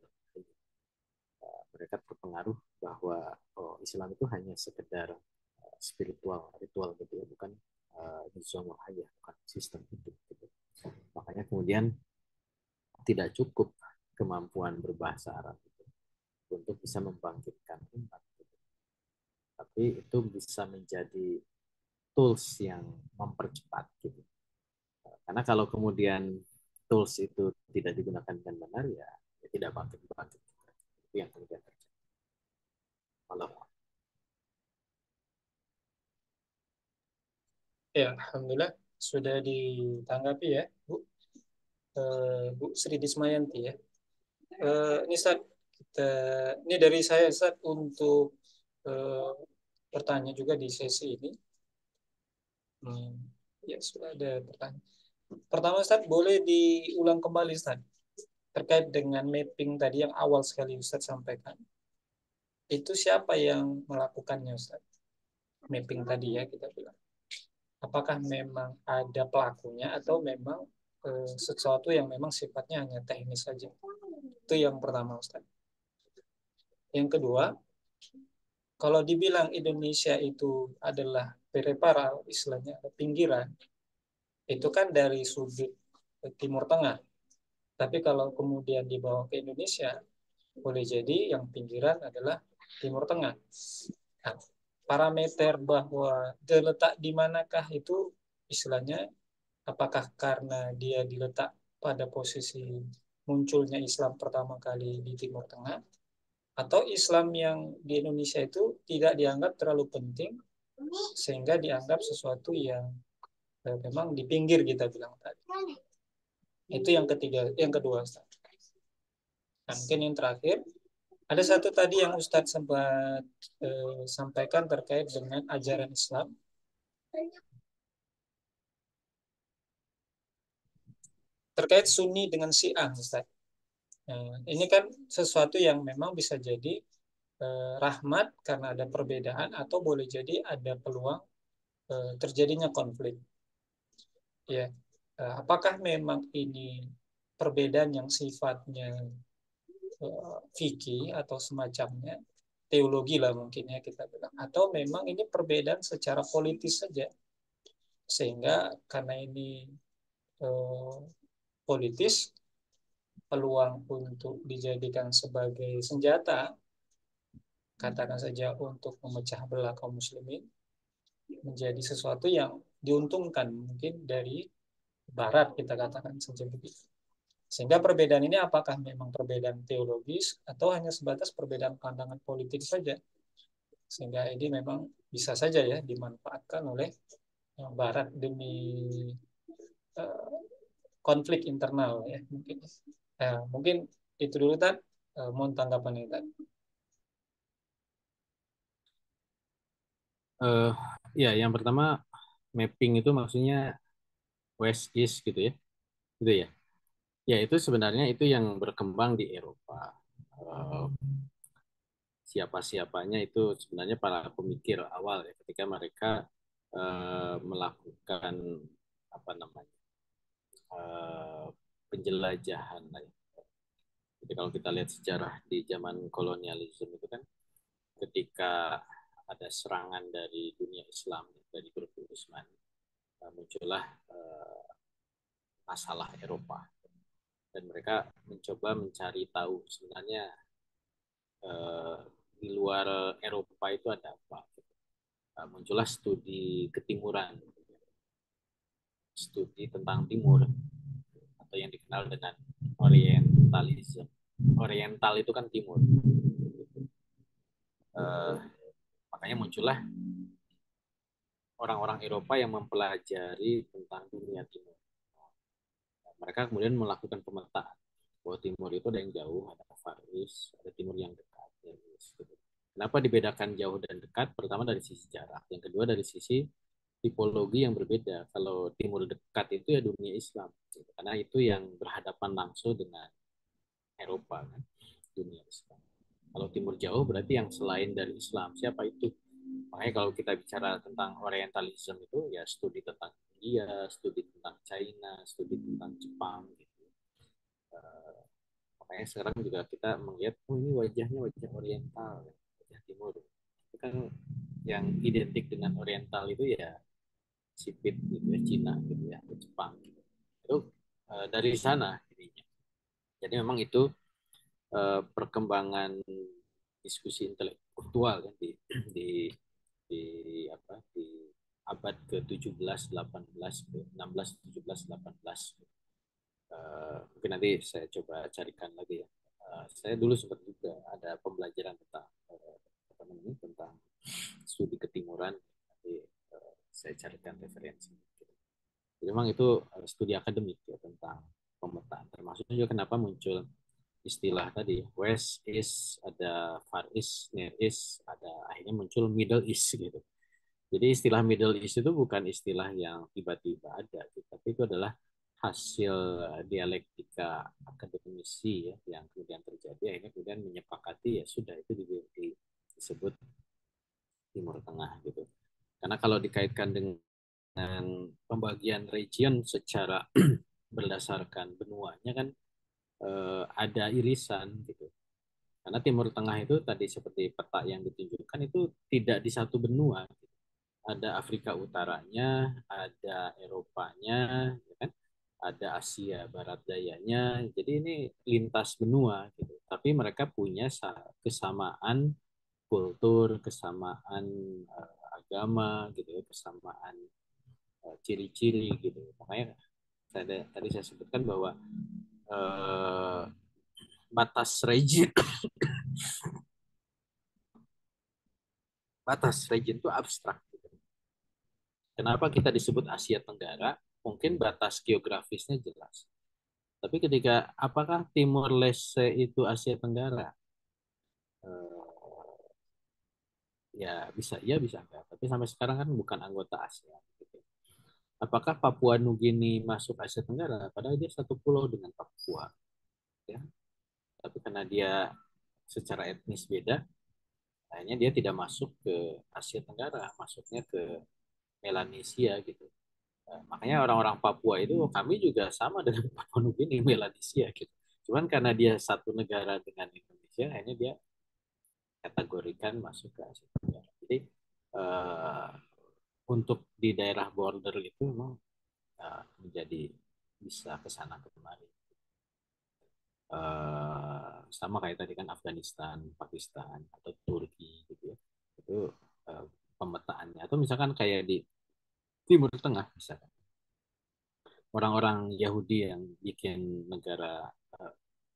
Mereka terpengaruh bahwa Islam itu hanya sekedar spiritual, ritual gitu ya, bukan nizam hayah, bukan sistem hidup gitu. Makanya kemudian tidak cukup kemampuan berbahasa Arab itu untuk bisa membangkitkan umat. Gitu. Tapi itu bisa menjadi tools yang mempercepat gitu. Karena kalau kemudian tools itu tidak digunakan dengan benar ya tidak bangkit-bangkit. Itu yang kemudian terjadi. Kalau Ya, alhamdulillah sudah ditanggapi ya, Bu. Bu Sri Dismayanti ya. Ini Ustaz, kita ini dari saya Ustaz untuk eh, bertanya juga di sesi ini. Ya, sudah ada pertanyaan. Pertama Ustaz, boleh diulang kembali Ustaz terkait dengan mapping tadi yang awal sekali Ustaz sampaikan. Itu siapa yang melakukannya Ustaz? Mapping tadi ya kita bilang. Apakah memang ada pelakunya atau memang sesuatu yang memang sifatnya hanya teknis saja? Itu yang pertama Ustaz. Yang kedua, kalau dibilang Indonesia itu adalah peripheral, istilahnya pinggiran, itu kan dari sudut Timur Tengah. Tapi kalau kemudian dibawa ke Indonesia, boleh jadi yang pinggiran adalah Timur Tengah. Nah, parameter bahwa terletak di manakah itu istilahnya, apakah karena dia diletak pada posisi munculnya Islam pertama kali di Timur Tengah, atau Islam yang di Indonesia itu tidak dianggap terlalu penting sehingga dianggap sesuatu yang memang di pinggir kita bilang tadi. Itu yang ketiga, yang kedua. Nah, mungkin yang terakhir, ada satu tadi yang Ustadz sempat sampaikan terkait dengan ajaran Islam, terkait Sunni dengan Syiah, Ustadz. Ini kan sesuatu yang memang bisa jadi rahmat karena ada perbedaan, atau boleh jadi ada peluang terjadinya konflik. Ya, apakah memang ini perbedaan yang sifatnya fikih atau semacamnya, teologi lah mungkin ya kita bilang, atau memang ini perbedaan secara politis saja, sehingga karena ini eh, politis, peluang untuk dijadikan sebagai senjata, katakan saja untuk memecah belah kaum muslimin, menjadi sesuatu yang diuntungkan mungkin dari barat, kita katakan saja begitu. Sehingga perbedaan ini apakah memang perbedaan teologis atau hanya sebatas perbedaan pandangan politik saja, sehingga ini memang bisa saja ya dimanfaatkan oleh barat demi uh, konflik internal ya mungkin. Mungkin itu dulu Tan. Mohon tanggapan ini Tan. Eh, ya, yang pertama mapping itu maksudnya West East gitu ya, gitu ya. Ya itu sebenarnya itu yang berkembang di Eropa. Eh, Siapa-siapanya itu sebenarnya para pemikir awal ya, ketika mereka melakukan apa namanya eh, penjelajahan. Jadi kalau kita lihat sejarah di zaman kolonialisme itu kan, ketika ada serangan dari dunia Islam dari grup Utsmani, muncullah masalah Eropa, dan mereka mencoba mencari tahu sebenarnya eh, di luar Eropa itu ada apa. Muncullah studi ketimuran, studi tentang timur, atau yang dikenal dengan Orientalism. Oriental itu kan timur. Eh, Makanya muncullah orang-orang Eropa yang mempelajari tentang dunia timur. Mereka kemudian melakukan pemetaan bahwa timur itu ada yang jauh, ada Far East, ada timur yang dekat. Ya, gitu. Kenapa dibedakan jauh dan dekat? Pertama dari sisi jarak, yang kedua dari sisi tipologi yang berbeda. Kalau timur dekat itu ya dunia Islam, gitu. Karena itu yang berhadapan langsung dengan Eropa, kan, dunia Islam. Kalau timur jauh berarti yang selain dari Islam. Siapa itu? Makanya kalau kita bicara tentang Orientalism itu ya studi tentang India, studi tentang China, studi tentang Jepang gitu. Uh, Makanya sekarang juga kita melihat, oh ini wajahnya wajah Oriental, wajah Timur. Itu kan yang identik dengan Oriental itu ya sipit gitu ya, Cina gitu ya, Jepang gitu. Itu dari sana jadinya. Jadi memang itu perkembangan diskusi intelektual kan di di di abad ke-17, 18, 16, 17, 18. Mungkin nanti saya coba carikan lagi ya. Saya dulu sempat juga ada pembelajaran tentang apa namanya, tentang studi ketimuran. Nanti saya carikan referensi. Jadi memang itu studi akademik ya tentang pemetaan. Termasuk juga kenapa muncul istilah tadi West East, ada Far East, Near East, ada akhirnya muncul Middle East gitu. Jadi istilah Middle East itu bukan istilah yang tiba-tiba ada, gitu, tapi itu adalah hasil dialektika akademisi ya yang kemudian terjadi, akhirnya kemudian menyepakati ya sudah itu disebut Timur Tengah gitu. Karena kalau dikaitkan dengan pembagian region secara berdasarkan benuanya kan ada irisan gitu. Karena Timur Tengah itu tadi seperti peta yang ditunjukkan itu tidak di satu benua. Ada Afrika Utaranya, ada Eropanya, ya kan? Ada Asia Barat Dayanya. Jadi ini lintas benua gitu. Tapi mereka punya kesamaan kultur, kesamaan agama gitu ya, kesamaan ciri-ciri gitu. Makanya tadi saya sebutkan bahwa eh, batas region batas region itu abstrak. Gitu. Kenapa kita disebut Asia Tenggara? Mungkin batas geografisnya jelas. Tapi ketika apakah Timor Leste itu Asia Tenggara? Eh, ya bisa iya bisa enggak. Tapi sampai sekarang kan bukan anggota ASEAN. Gitu. Apakah Papua Nugini masuk Asia Tenggara? Padahal dia satu pulau dengan Papua. Ya. Tapi karena dia secara etnis beda, akhirnya dia tidak masuk ke Asia Tenggara, masuknya ke Melanesia gitu. Makanya orang-orang Papua itu kami juga sama dengan Papua Nugini, Melanesia gitu. Cuman karena dia satu negara dengan Indonesia, akhirnya dia kategorikan masuk ke Asia Tenggara. Jadi uh, untuk di daerah border itu memang menjadi bisa ke sana kemari. Sama kayak tadi kan Afghanistan, Pakistan atau Turki gitu ya. Itu uh, pemetaannya atau misalkan kayak di Timur Tengah misalkan orang-orang Yahudi yang bikin negara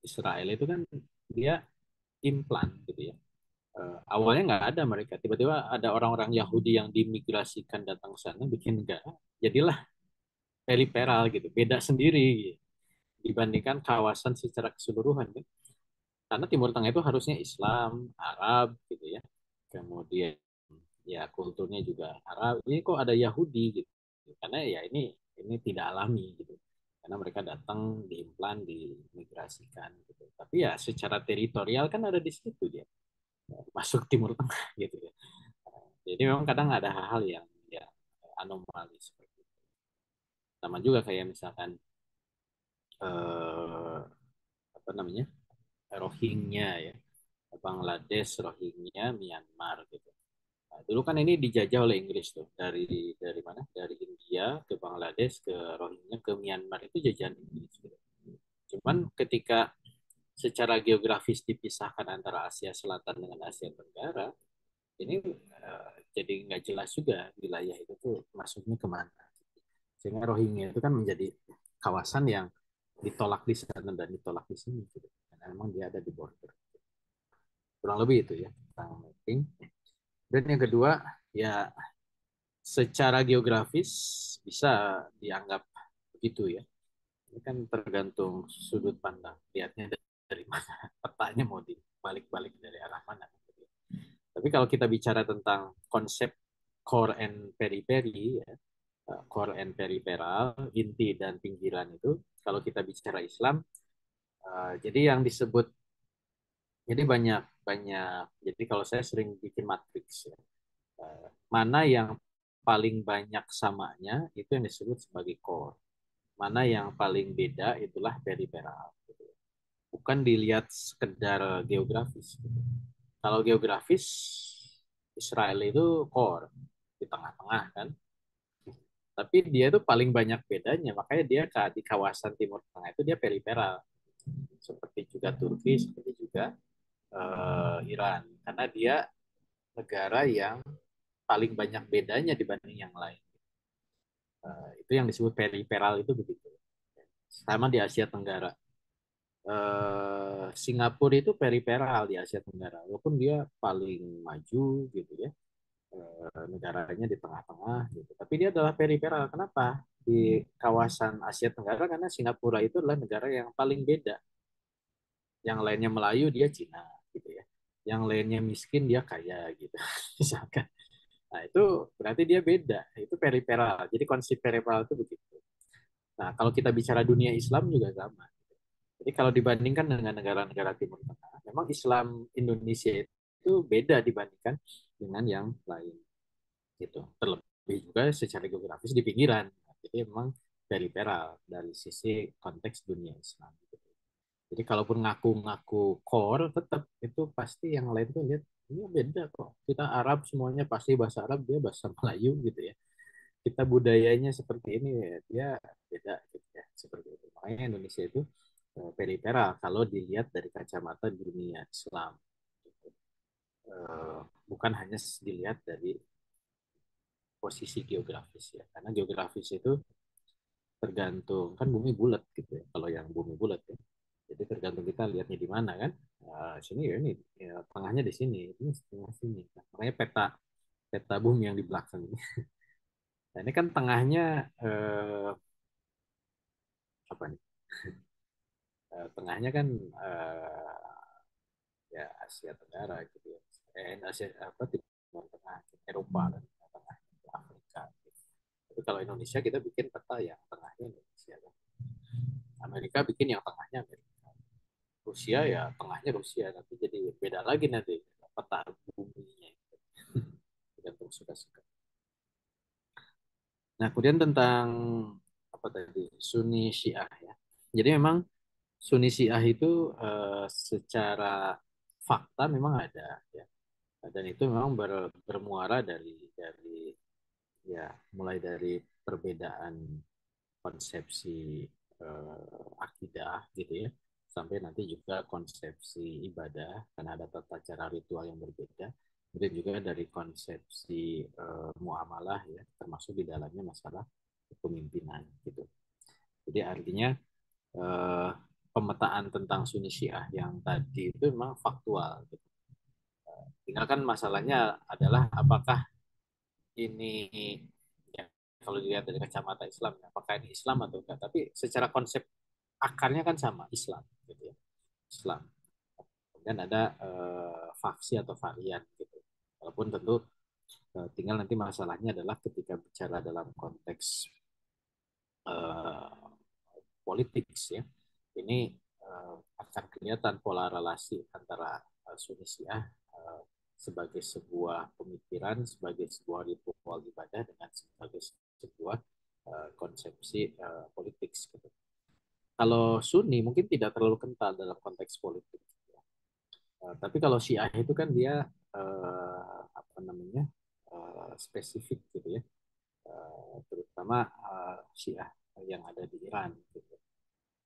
Israel itu kan dia implan gitu ya. Awalnya nggak ada mereka, tiba-tiba ada orang-orang Yahudi yang dimigrasikan datang ke sana bikin negara, jadilah periferal gitu, beda sendiri gitu, dibandingkan kawasan secara keseluruhan kan. Karena Timur Tengah itu harusnya Islam, Arab gitu ya. Kemudian ya kulturnya juga Arab. Ini kok ada Yahudi gitu. Karena ya ini tidak alami gitu. Karena mereka datang diimplan, dimigrasikan gitu. Tapi ya secara teritorial kan ada di situ dia. Masuk Timur Tengah gitu ya. Jadi memang kadang ada hal-hal yang ya anomali seperti itu. Sama juga kayak misalkan eh, apa namanya? Rohingya ya. Bangladesh, Rohingya, Myanmar gitu. Nah, dulu kan ini dijajah oleh Inggris tuh dari mana? Dari India ke Bangladesh ke Rohingya ke Myanmar itu jajahan Inggris. Gitu. Cuman ketika secara geografis dipisahkan antara Asia Selatan dengan Asia Tenggara, ini jadi nggak jelas juga wilayah itu tuh masuknya kemana. Sehingga Rohingya itu kan menjadi kawasan yang ditolak di sana dan ditolak di sini. Gitu. Karena memang dia ada di border. Kurang lebih itu ya tentang mapping. Dan yang kedua, ya secara geografis bisa dianggap begitu ya. Ini kan tergantung sudut pandang, lihatnya dari mana, petanya mau dibalik-balik dari arah mana. Tapi kalau kita bicara tentang konsep core and periphery, ya, core and peripheral, inti dan pinggiran itu, kalau kita bicara Islam, jadi yang disebut, jadi banyak banyak. Jadi kalau saya sering bikin matriks, ya, mana yang paling banyak samanya itu yang disebut sebagai core. Mana yang paling beda itulah periferal. Gitu. Bukan dilihat sekedar geografis. Gitu. Kalau geografis Israel itu core di tengah-tengah kan. Tapi dia itu paling banyak bedanya, makanya dia di kawasan Timur Tengah itu dia periferal. Seperti juga Turki, seperti juga Iran. Karena dia negara yang paling banyak bedanya dibanding yang lain. Itu yang disebut periferal itu begitu. Sama di Asia Tenggara. Singapura itu periferal di Asia Tenggara, walaupun dia paling maju gitu ya, negaranya di tengah-tengah gitu. Tapi dia adalah periferal. Kenapa? Di kawasan Asia Tenggara karena Singapura itu adalah negara yang paling beda. Yang lainnya Melayu, dia Cina gitu ya. Yang lainnya miskin, dia kaya gitu. Misalkan. Nah, itu berarti dia beda. Itu periferal. Jadi konsep periferal itu begitu. Nah, kalau kita bicara dunia Islam juga sama. Jadi kalau dibandingkan dengan negara-negara Timur Tengah, memang Islam Indonesia itu beda dibandingkan dengan yang lain. Gitu. Terlebih juga secara geografis di pinggiran. Jadi memang periferal dari sisi konteks dunia Islam. Gitu. Jadi kalaupun ngaku-ngaku core, tetap itu pasti yang lain tuh lihat ini beda kok. Kita Arab semuanya pasti bahasa Arab, dia bahasa Melayu gitu ya. Kita budayanya seperti ini, ya, dia beda gitu ya. Seperti itu. Makanya Indonesia itu periferal kalau dilihat dari kacamata dunia Islam. Gitu. Bukan hanya dilihat dari posisi geografis ya. Karena geografis itu tergantung kan bumi bulat gitu ya. Kalau yang bumi bulat ya. Jadi tergantung kita lihatnya di mana kan. Sini ya ini ya, tengahnya di sini, ini tengah sini. Nah, makanya peta peta bumi yang di belakang ini. Nah, ini kan tengahnya apa nih? Tengahnya kan ya Asia Tenggara gitu ya. Asia apa Timur Tengah, Eropa dan tengah Afrika. Gitu. Tapi kalau Indonesia kita bikin peta yang tengahnya Indonesia kan. Amerika bikin yang tengahnya Amerika. Rusia ya tengahnya Rusia, tapi jadi beda lagi nanti peta buminya. Tergantung suka-suka. Nah, kemudian tentang apa tadi Sunni Syiah ya. Jadi memang Sunni Syiah itu secara fakta memang ada ya. Dan itu memang bermuara dari ya mulai dari perbedaan konsepsi akidah gitu ya sampai nanti juga konsepsi ibadah karena ada tata cara ritual yang berbeda kemudian juga dari konsepsi muamalah ya termasuk di dalamnya masalah kepemimpinan gitu jadi artinya eh, pemetaan tentang Sunni Syiah yang tadi itu memang faktual gitu. Tinggal kan masalahnya adalah apakah ini ya, kalau dilihat dari kacamata Islam apakah ini Islam atau enggak tapi secara konsep akarnya kan sama Islam gitu ya Islam kemudian ada faksi atau varian gitu walaupun tentu tinggal nanti masalahnya adalah ketika bicara dalam konteks uh, politik ya ini akan kelihatan pola relasi antara Sunni Syiah sebagai sebuah pemikiran, sebagai sebuah ritual ibadah dengan sebagai sebuah konsepsi politik. Gitu. Kalau Sunni mungkin tidak terlalu kental dalam konteks politik. Tapi kalau Syiah itu kan dia apa namanya spesifik gitu ya, terutama Syiah yang ada di Iran. Gitu.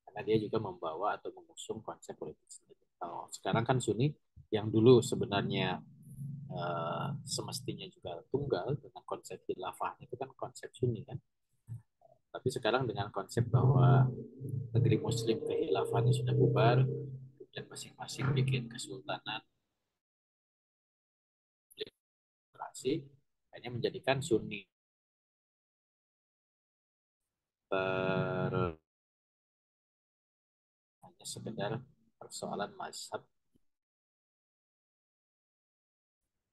Karena dia juga membawa atau mengusung konsep politik sendiri. Kalau sekarang kan Sunni yang dulu sebenarnya semestinya juga tunggal dengan konsep khilafah itu kan konsep Sunni kan. Tapi sekarang dengan konsep bahwa negeri Muslim kehilafahannya sudah bubar dan masing-masing bikin kesultanan demokrasi hanya menjadikan Sunni hanya sekedar persoalan mazhab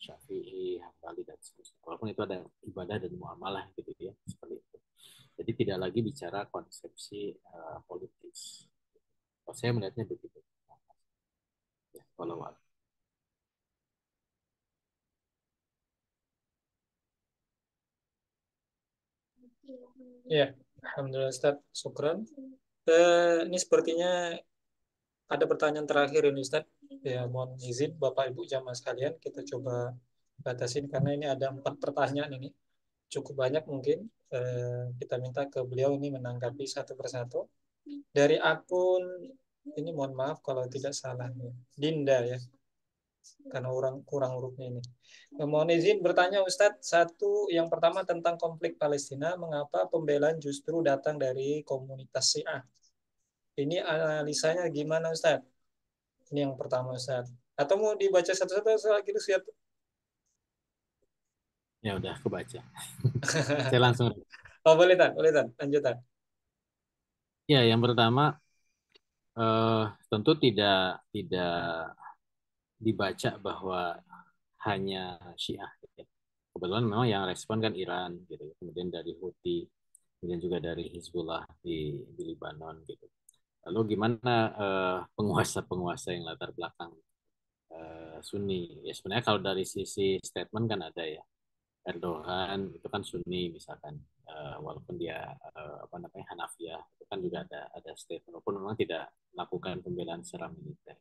Syafi'i, Hambali dan seterusnya. Walaupun itu ada ibadah dan muamalah gitu ya seperti itu. Jadi tidak lagi bicara konsepsi politis. Kalau saya melihatnya begitu. Ya, kalau Ya, Alhamdulillah Ustaz. Syukran. Ini sepertinya ada pertanyaan terakhir ini Ustaz. Ya, mohon izin Bapak Ibu jamaah sekalian, kita coba batasin karena ini ada 4 pertanyaan ini. Cukup banyak mungkin. Kita minta ke beliau ini menanggapi satu persatu. Dari akun, ini mohon maaf kalau tidak salah. Dinda ya, karena orang kurang hurufnya ini. Mohon izin bertanya Ustadz, satu yang pertama tentang konflik Palestina, mengapa pembelaan justru datang dari komunitas Syiah? Ini analisanya gimana Ustadz? Ini yang pertama Ustadz. Atau mau dibaca satu-satu lagi Ustaz? ya udah kebaca. Saya langsung. Oh boleh Tan, boleh Tan, lanjutan. Ya, yang pertama tentu tidak tidak dibaca bahwa hanya Syiah. Gitu. Ya. Kebetulan memang yang respon kan Iran gitu. Kemudian dari Houthi, kemudian juga dari Hizbullah di Lebanon gitu. Lalu gimana penguasa-penguasa yang latar belakang Sunni? Ya sebenarnya kalau dari sisi statement kan ada ya. Erdogan itu kan Sunni misalkan walaupun dia apa namanya Hanafiyah itu kan juga ada statement walaupun memang tidak melakukan pembelaan secara militer.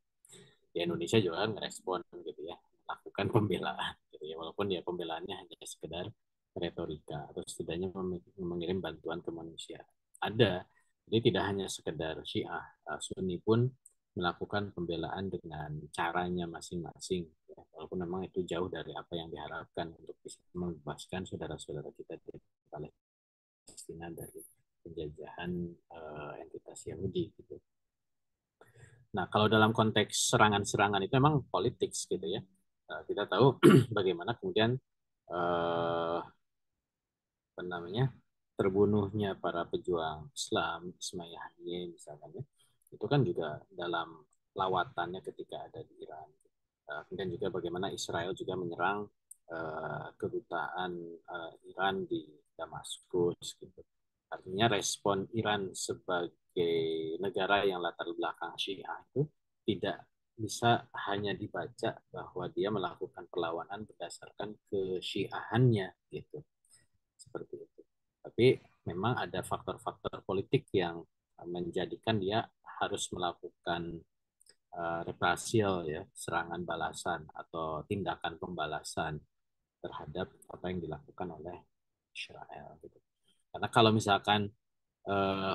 Di Indonesia juga kan ngerespon gitu ya, melakukan pembelaan gitu ya, walaupun ya pembelaannya hanya sekedar retorika atau setidaknya mengirim bantuan ke manusia. Ada, jadi tidak hanya sekedar Syiah, Sunni pun melakukan pembelaan dengan caranya masing-masing, ya, walaupun memang itu jauh dari apa yang diharapkan untuk bisa membebaskan saudara-saudara kita di Palestina dari penjajahan entitas Yahudi gitu. Nah, kalau dalam konteks serangan-serangan itu memang politik gitu ya. Kita tahu bagaimana kemudian apa namanya terbunuhnya para pejuang Islam, Ismail Haniyeh misalkan ya, itu kan juga dalam lawatannya ketika ada di Iran. Kemudian juga bagaimana Israel juga menyerang kedutaan Iran di Damaskus gitu. Artinya respon Iran sebagai negara yang latar belakang Syiah itu tidak bisa hanya dibaca bahwa dia melakukan perlawanan berdasarkan kesyiahannya gitu, seperti itu. Tapi memang ada faktor-faktor politik yang menjadikan dia harus melakukan represial ya, serangan balasan atau tindakan pembalasan terhadap apa yang dilakukan oleh Israel gitu. Karena kalau misalkan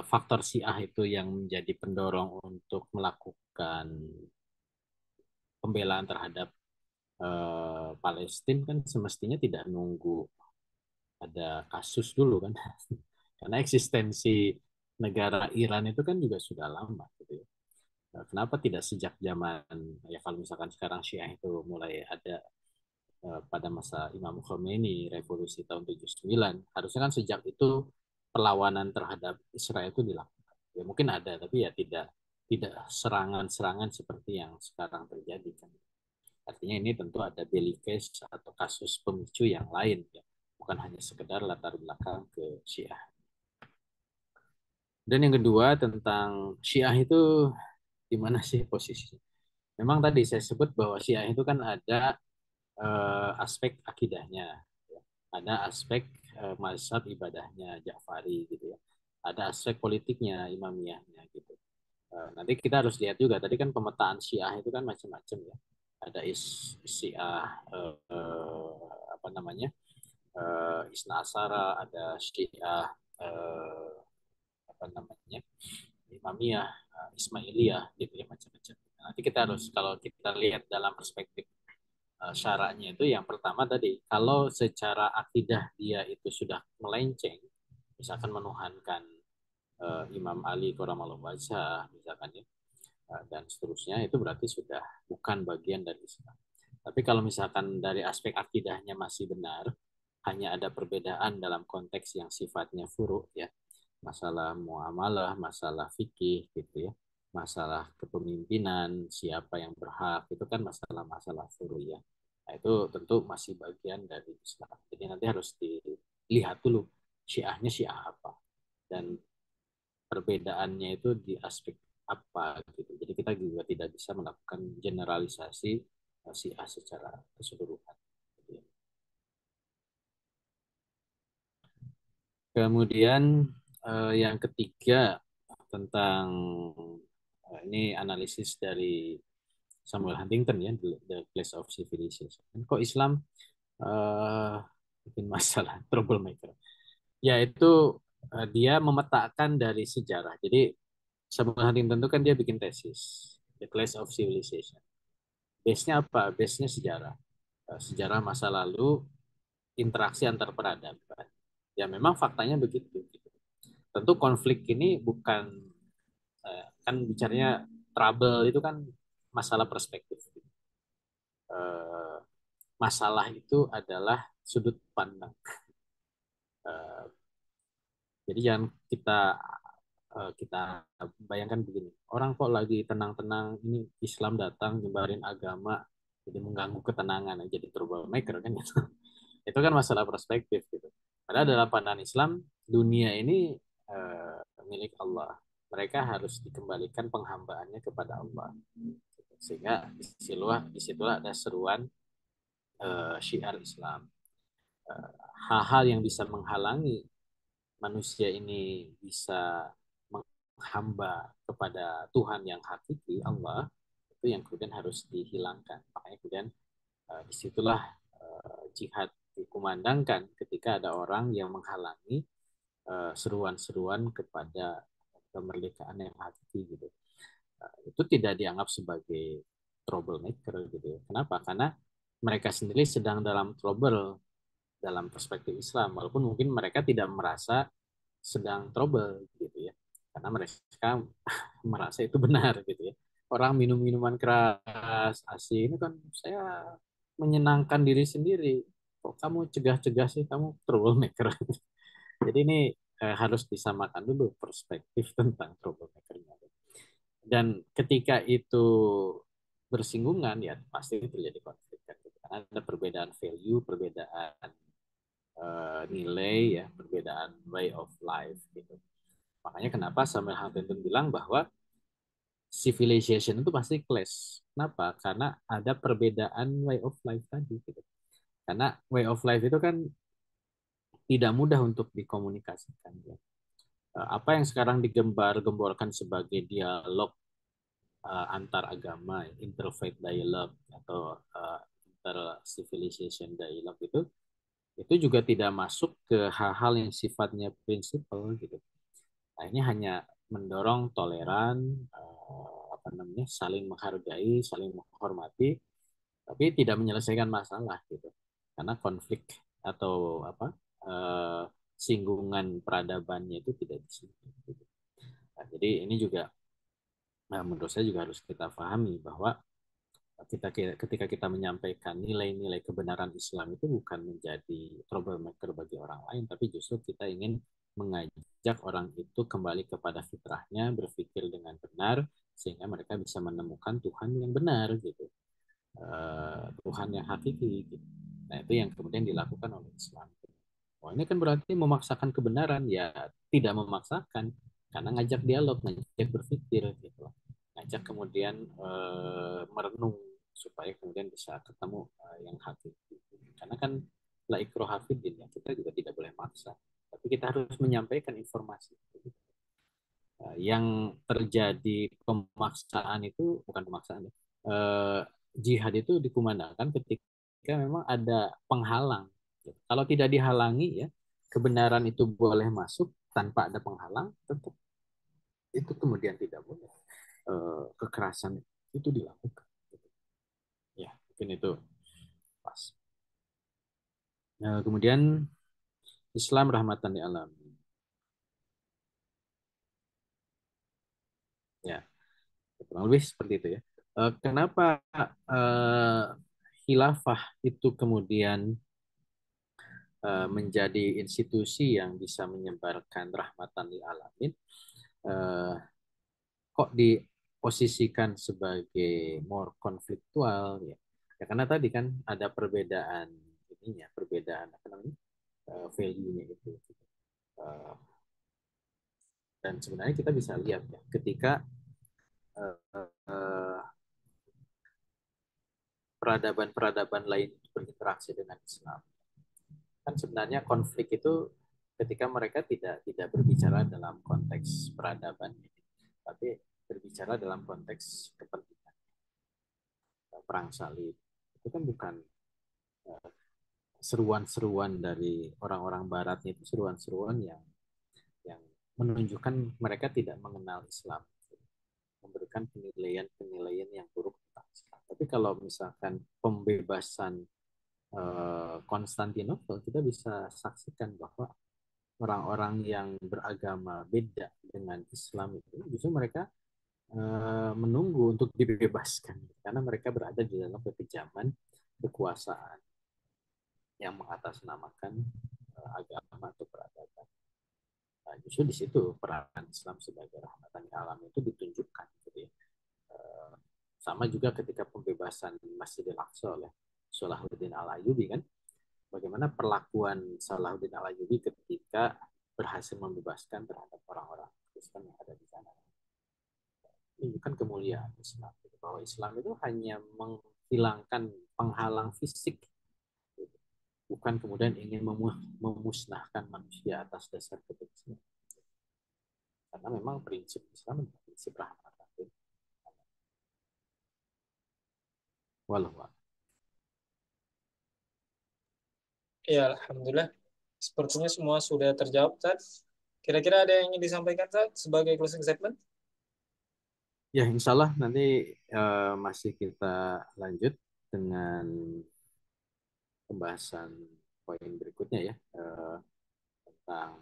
faktor Syiah itu yang menjadi pendorong untuk melakukan pembelaan terhadap Palestina, kan semestinya tidak nunggu ada kasus dulu kan. Karena eksistensi negara Iran itu kan juga sudah lama gitu ya. Kenapa tidak sejak zaman ya, kalau misalkan sekarang Syiah itu mulai ada pada masa Imam Khomeini revolusi tahun 79, harusnya kan sejak itu perlawanan terhadap Israel itu dilakukan. Ya mungkin ada tapi ya tidak serangan-serangan seperti yang sekarang terjadi kan. Artinya ini tentu ada belly case atau kasus pemicu yang lain ya. Bukan hanya sekedar latar belakang ke Syiah. Dan yang kedua tentang Syiah itu di mana sih posisinya? Memang tadi saya sebut bahwa Syiah itu kan ada aspek akidahnya, ya. Ada aspek mazhab ibadahnya Ja'fari gitu ya. Ada aspek politiknya Imamiyahnya gitu. Nanti kita harus lihat juga tadi kan pemetaan Syiah itu kan macam-macam ya. Ada Syiah apa namanya? Isna Asara, ada Syiah eh, apa namanya? Imamiyah, Ismailiyah gitu ya macam-macam. Nanti kita harus kalau kita lihat dalam perspektif syaratnya itu yang pertama tadi kalau secara akidah dia itu sudah melenceng, misalkan menuhankan Imam Ali Quramallahu wajhah misalkan ya, dan seterusnya, itu berarti sudah bukan bagian dari Islam. Tapi kalau misalkan dari aspek akidahnya masih benar, hanya ada perbedaan dalam konteks yang sifatnya furu ya, masalah muamalah, masalah fikih gitu ya, masalah kepemimpinan, siapa yang berhak, itu kan masalah-masalah furu ya. Nah, itu tentu masih bagian dari Islam. Jadi nanti harus dilihat dulu Syiahnya Syiah apa dan perbedaannya itu di aspek apa gitu. Jadi kita juga tidak bisa melakukan generalisasi Syiah secara keseluruhan. Gitu ya. Kemudian yang ketiga tentang ini analisis dari Samuel Huntington ya, The Place of Civilization. Kok Islam uh, bikin masalah troublemaker? Yaitu dia memetakan dari sejarah. Jadi Samuel Huntington itu kan dia bikin tesis The Place of Civilization. Base-nya apa? Base-nya sejarah. Sejarah masa lalu, interaksi antar peradaban. Ya memang faktanya begitu. Gitu. Tentu konflik ini bukan kan bicaranya trouble itu kan masalah perspektif. Eh, Masalah itu adalah sudut pandang. Eh, jadi jangan kita bayangkan begini, orang kok lagi tenang-tenang, ini Islam datang nyebarin agama, jadi mengganggu ketenangan, jadi troublemaker kan gitu. Itu kan masalah perspektif gitu. Padahal dalam pandangan Islam, dunia ini milik Allah. Mereka harus dikembalikan penghambaannya kepada Allah. Sehingga disitulah ada seruan syiar Islam. Eh, Hal-hal yang bisa menghalangi manusia ini bisa hamba kepada Tuhan yang hakiki Allah, itu yang kemudian harus dihilangkan. Makanya kemudian disitulah jihad dikumandangkan ketika ada orang yang menghalangi seruan-seruan kepada kemerdekaan yang hakiki gitu. Itu tidak dianggap sebagai troublemaker gitu ya. Kenapa? Karena mereka sendiri sedang dalam trouble dalam perspektif Islam, walaupun mungkin mereka tidak merasa sedang trouble gitu ya, karena mereka merasa itu benar gitu ya. Orang minum minuman keras, asing, itu kan saya menyenangkan diri sendiri. Kok kamu cegah-cegah sih, kamu troublemaker. Jadi ini harus disamakan dulu perspektif tentang troublemakernya. Dan ketika itu bersinggungan ya pasti terjadi konflik kan. Karena ada perbedaan value, perbedaan nilai ya, perbedaan way of life gitu. Makanya kenapa Samuel Huntington bilang bahwa civilization itu pasti clash. Kenapa? Karena ada perbedaan way of life tadi gitu. Karena way of life itu kan tidak mudah untuk dikomunikasikan ya. Apa yang sekarang digembar-gemborkan sebagai dialog antar agama, interfaith dialogue atau inter civilization dialogue itu juga tidak masuk ke hal-hal yang sifatnya prinsipal gitu. Nah, ini hanya mendorong toleran, apa namanya, saling menghargai, saling menghormati, tapi tidak menyelesaikan masalah gitu. Karena konflik atau apa singgungan peradabannya itu tidak di situ. Gitu. Nah, jadi ini juga menurut saya juga harus kita pahami bahwa kita ketika kita menyampaikan nilai-nilai kebenaran Islam itu bukan menjadi troublemaker bagi orang lain, tapi justru kita ingin mengajak orang itu kembali kepada fitrahnya, berpikir dengan benar, sehingga mereka bisa menemukan Tuhan yang benar gitu, Tuhan yang hakiki. Gitu. Nah itu yang kemudian dilakukan oleh Islam. Wah ini kan berarti memaksakan kebenaran, ya tidak memaksakan, karena ngajak dialog, ngajak berpikir gitu, ngajak kemudian merenung supaya kemudian bisa ketemu yang hakiki. Karena kan la ikroha fiddin ya, kita juga tidak boleh maksa, tapi kita harus menyampaikan informasi. Yang terjadi pemaksaan itu bukan pemaksaan ya. Jihad itu dikumandangkan ketika memang ada penghalang. Kalau tidak dihalangi ya, kebenaran itu boleh masuk tanpa ada penghalang, tentu itu kemudian tidak boleh kekerasan itu dilakukan. Ya, mungkin itu pas. Kemudian Islam rahmatan lil alamin. Ya, kurang lebih seperti itu ya. Kenapa uh, khilafah itu kemudian menjadi institusi yang bisa menyebarkan rahmatan lil alamin? Uh, kok diposisikan sebagai more konfliktual ya? Ya karena tadi kan ada perbedaan ininya, perbedaan apa namanya value-nya itu. Uh, dan sebenarnya kita bisa lihat ya, ketika uh, peradaban-peradaban lain berinteraksi dengan Islam, kan sebenarnya konflik itu ketika mereka tidak berbicara dalam konteks peradaban, tapi berbicara dalam konteks kepentingan. Perang salib itu kan bukan seruan-seruan dari orang-orang Barat, itu seruan-seruan yang menunjukkan mereka tidak mengenal Islam, memberikan penilaian-penilaian yang buruk tentang Islam. Tapi kalau misalkan pembebasan Konstantinopel, kita bisa saksikan bahwa orang-orang yang beragama beda dengan Islam itu justru mereka menunggu untuk dibebaskan karena mereka berada di dalam kekejaman kekuasaan yang mengatasnamakan agama atau peradaban. Nah, justru di situ peran Islam sebagai rahmatan alam itu ditunjukkan. Jadi sama juga ketika pembebasan Masjidil Aqsa oleh Salahuddin Al-Ayyubi kan, bagaimana perlakuan Salahuddin Al-Ayyubi ketika berhasil membebaskan terhadap orang-orang Kristen yang ada di sana. Menunjukkan kemuliaan Islam, bahwa Islam itu hanya menghilangkan penghalang fisik, bukan kemudian ingin memusnahkan manusia atas dasar kebencian. karena memang prinsip Islam adalah prinsip rahmat. Walau Ya, Alhamdulillah. Sepertinya semua sudah terjawab, Tad. Kira-kira ada yang ingin disampaikan, Tad, sebagai closing statement? ya, insya Allah nanti masih kita lanjut dengan pembahasan poin berikutnya ya, tentang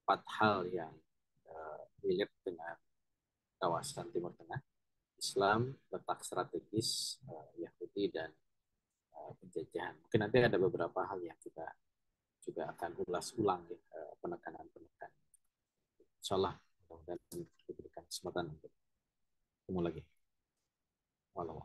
4 hal yang relate dengan kawasan Timur Tengah, Islam, letak strategis, Yahudi, dan penjajahan. Mungkin nanti ada beberapa hal yang kita juga akan ulas ulang ya, penekanan-penekanan. Insya Allah mudah-mudahan diberikan kesempatan untuk ketemu lagi. Walau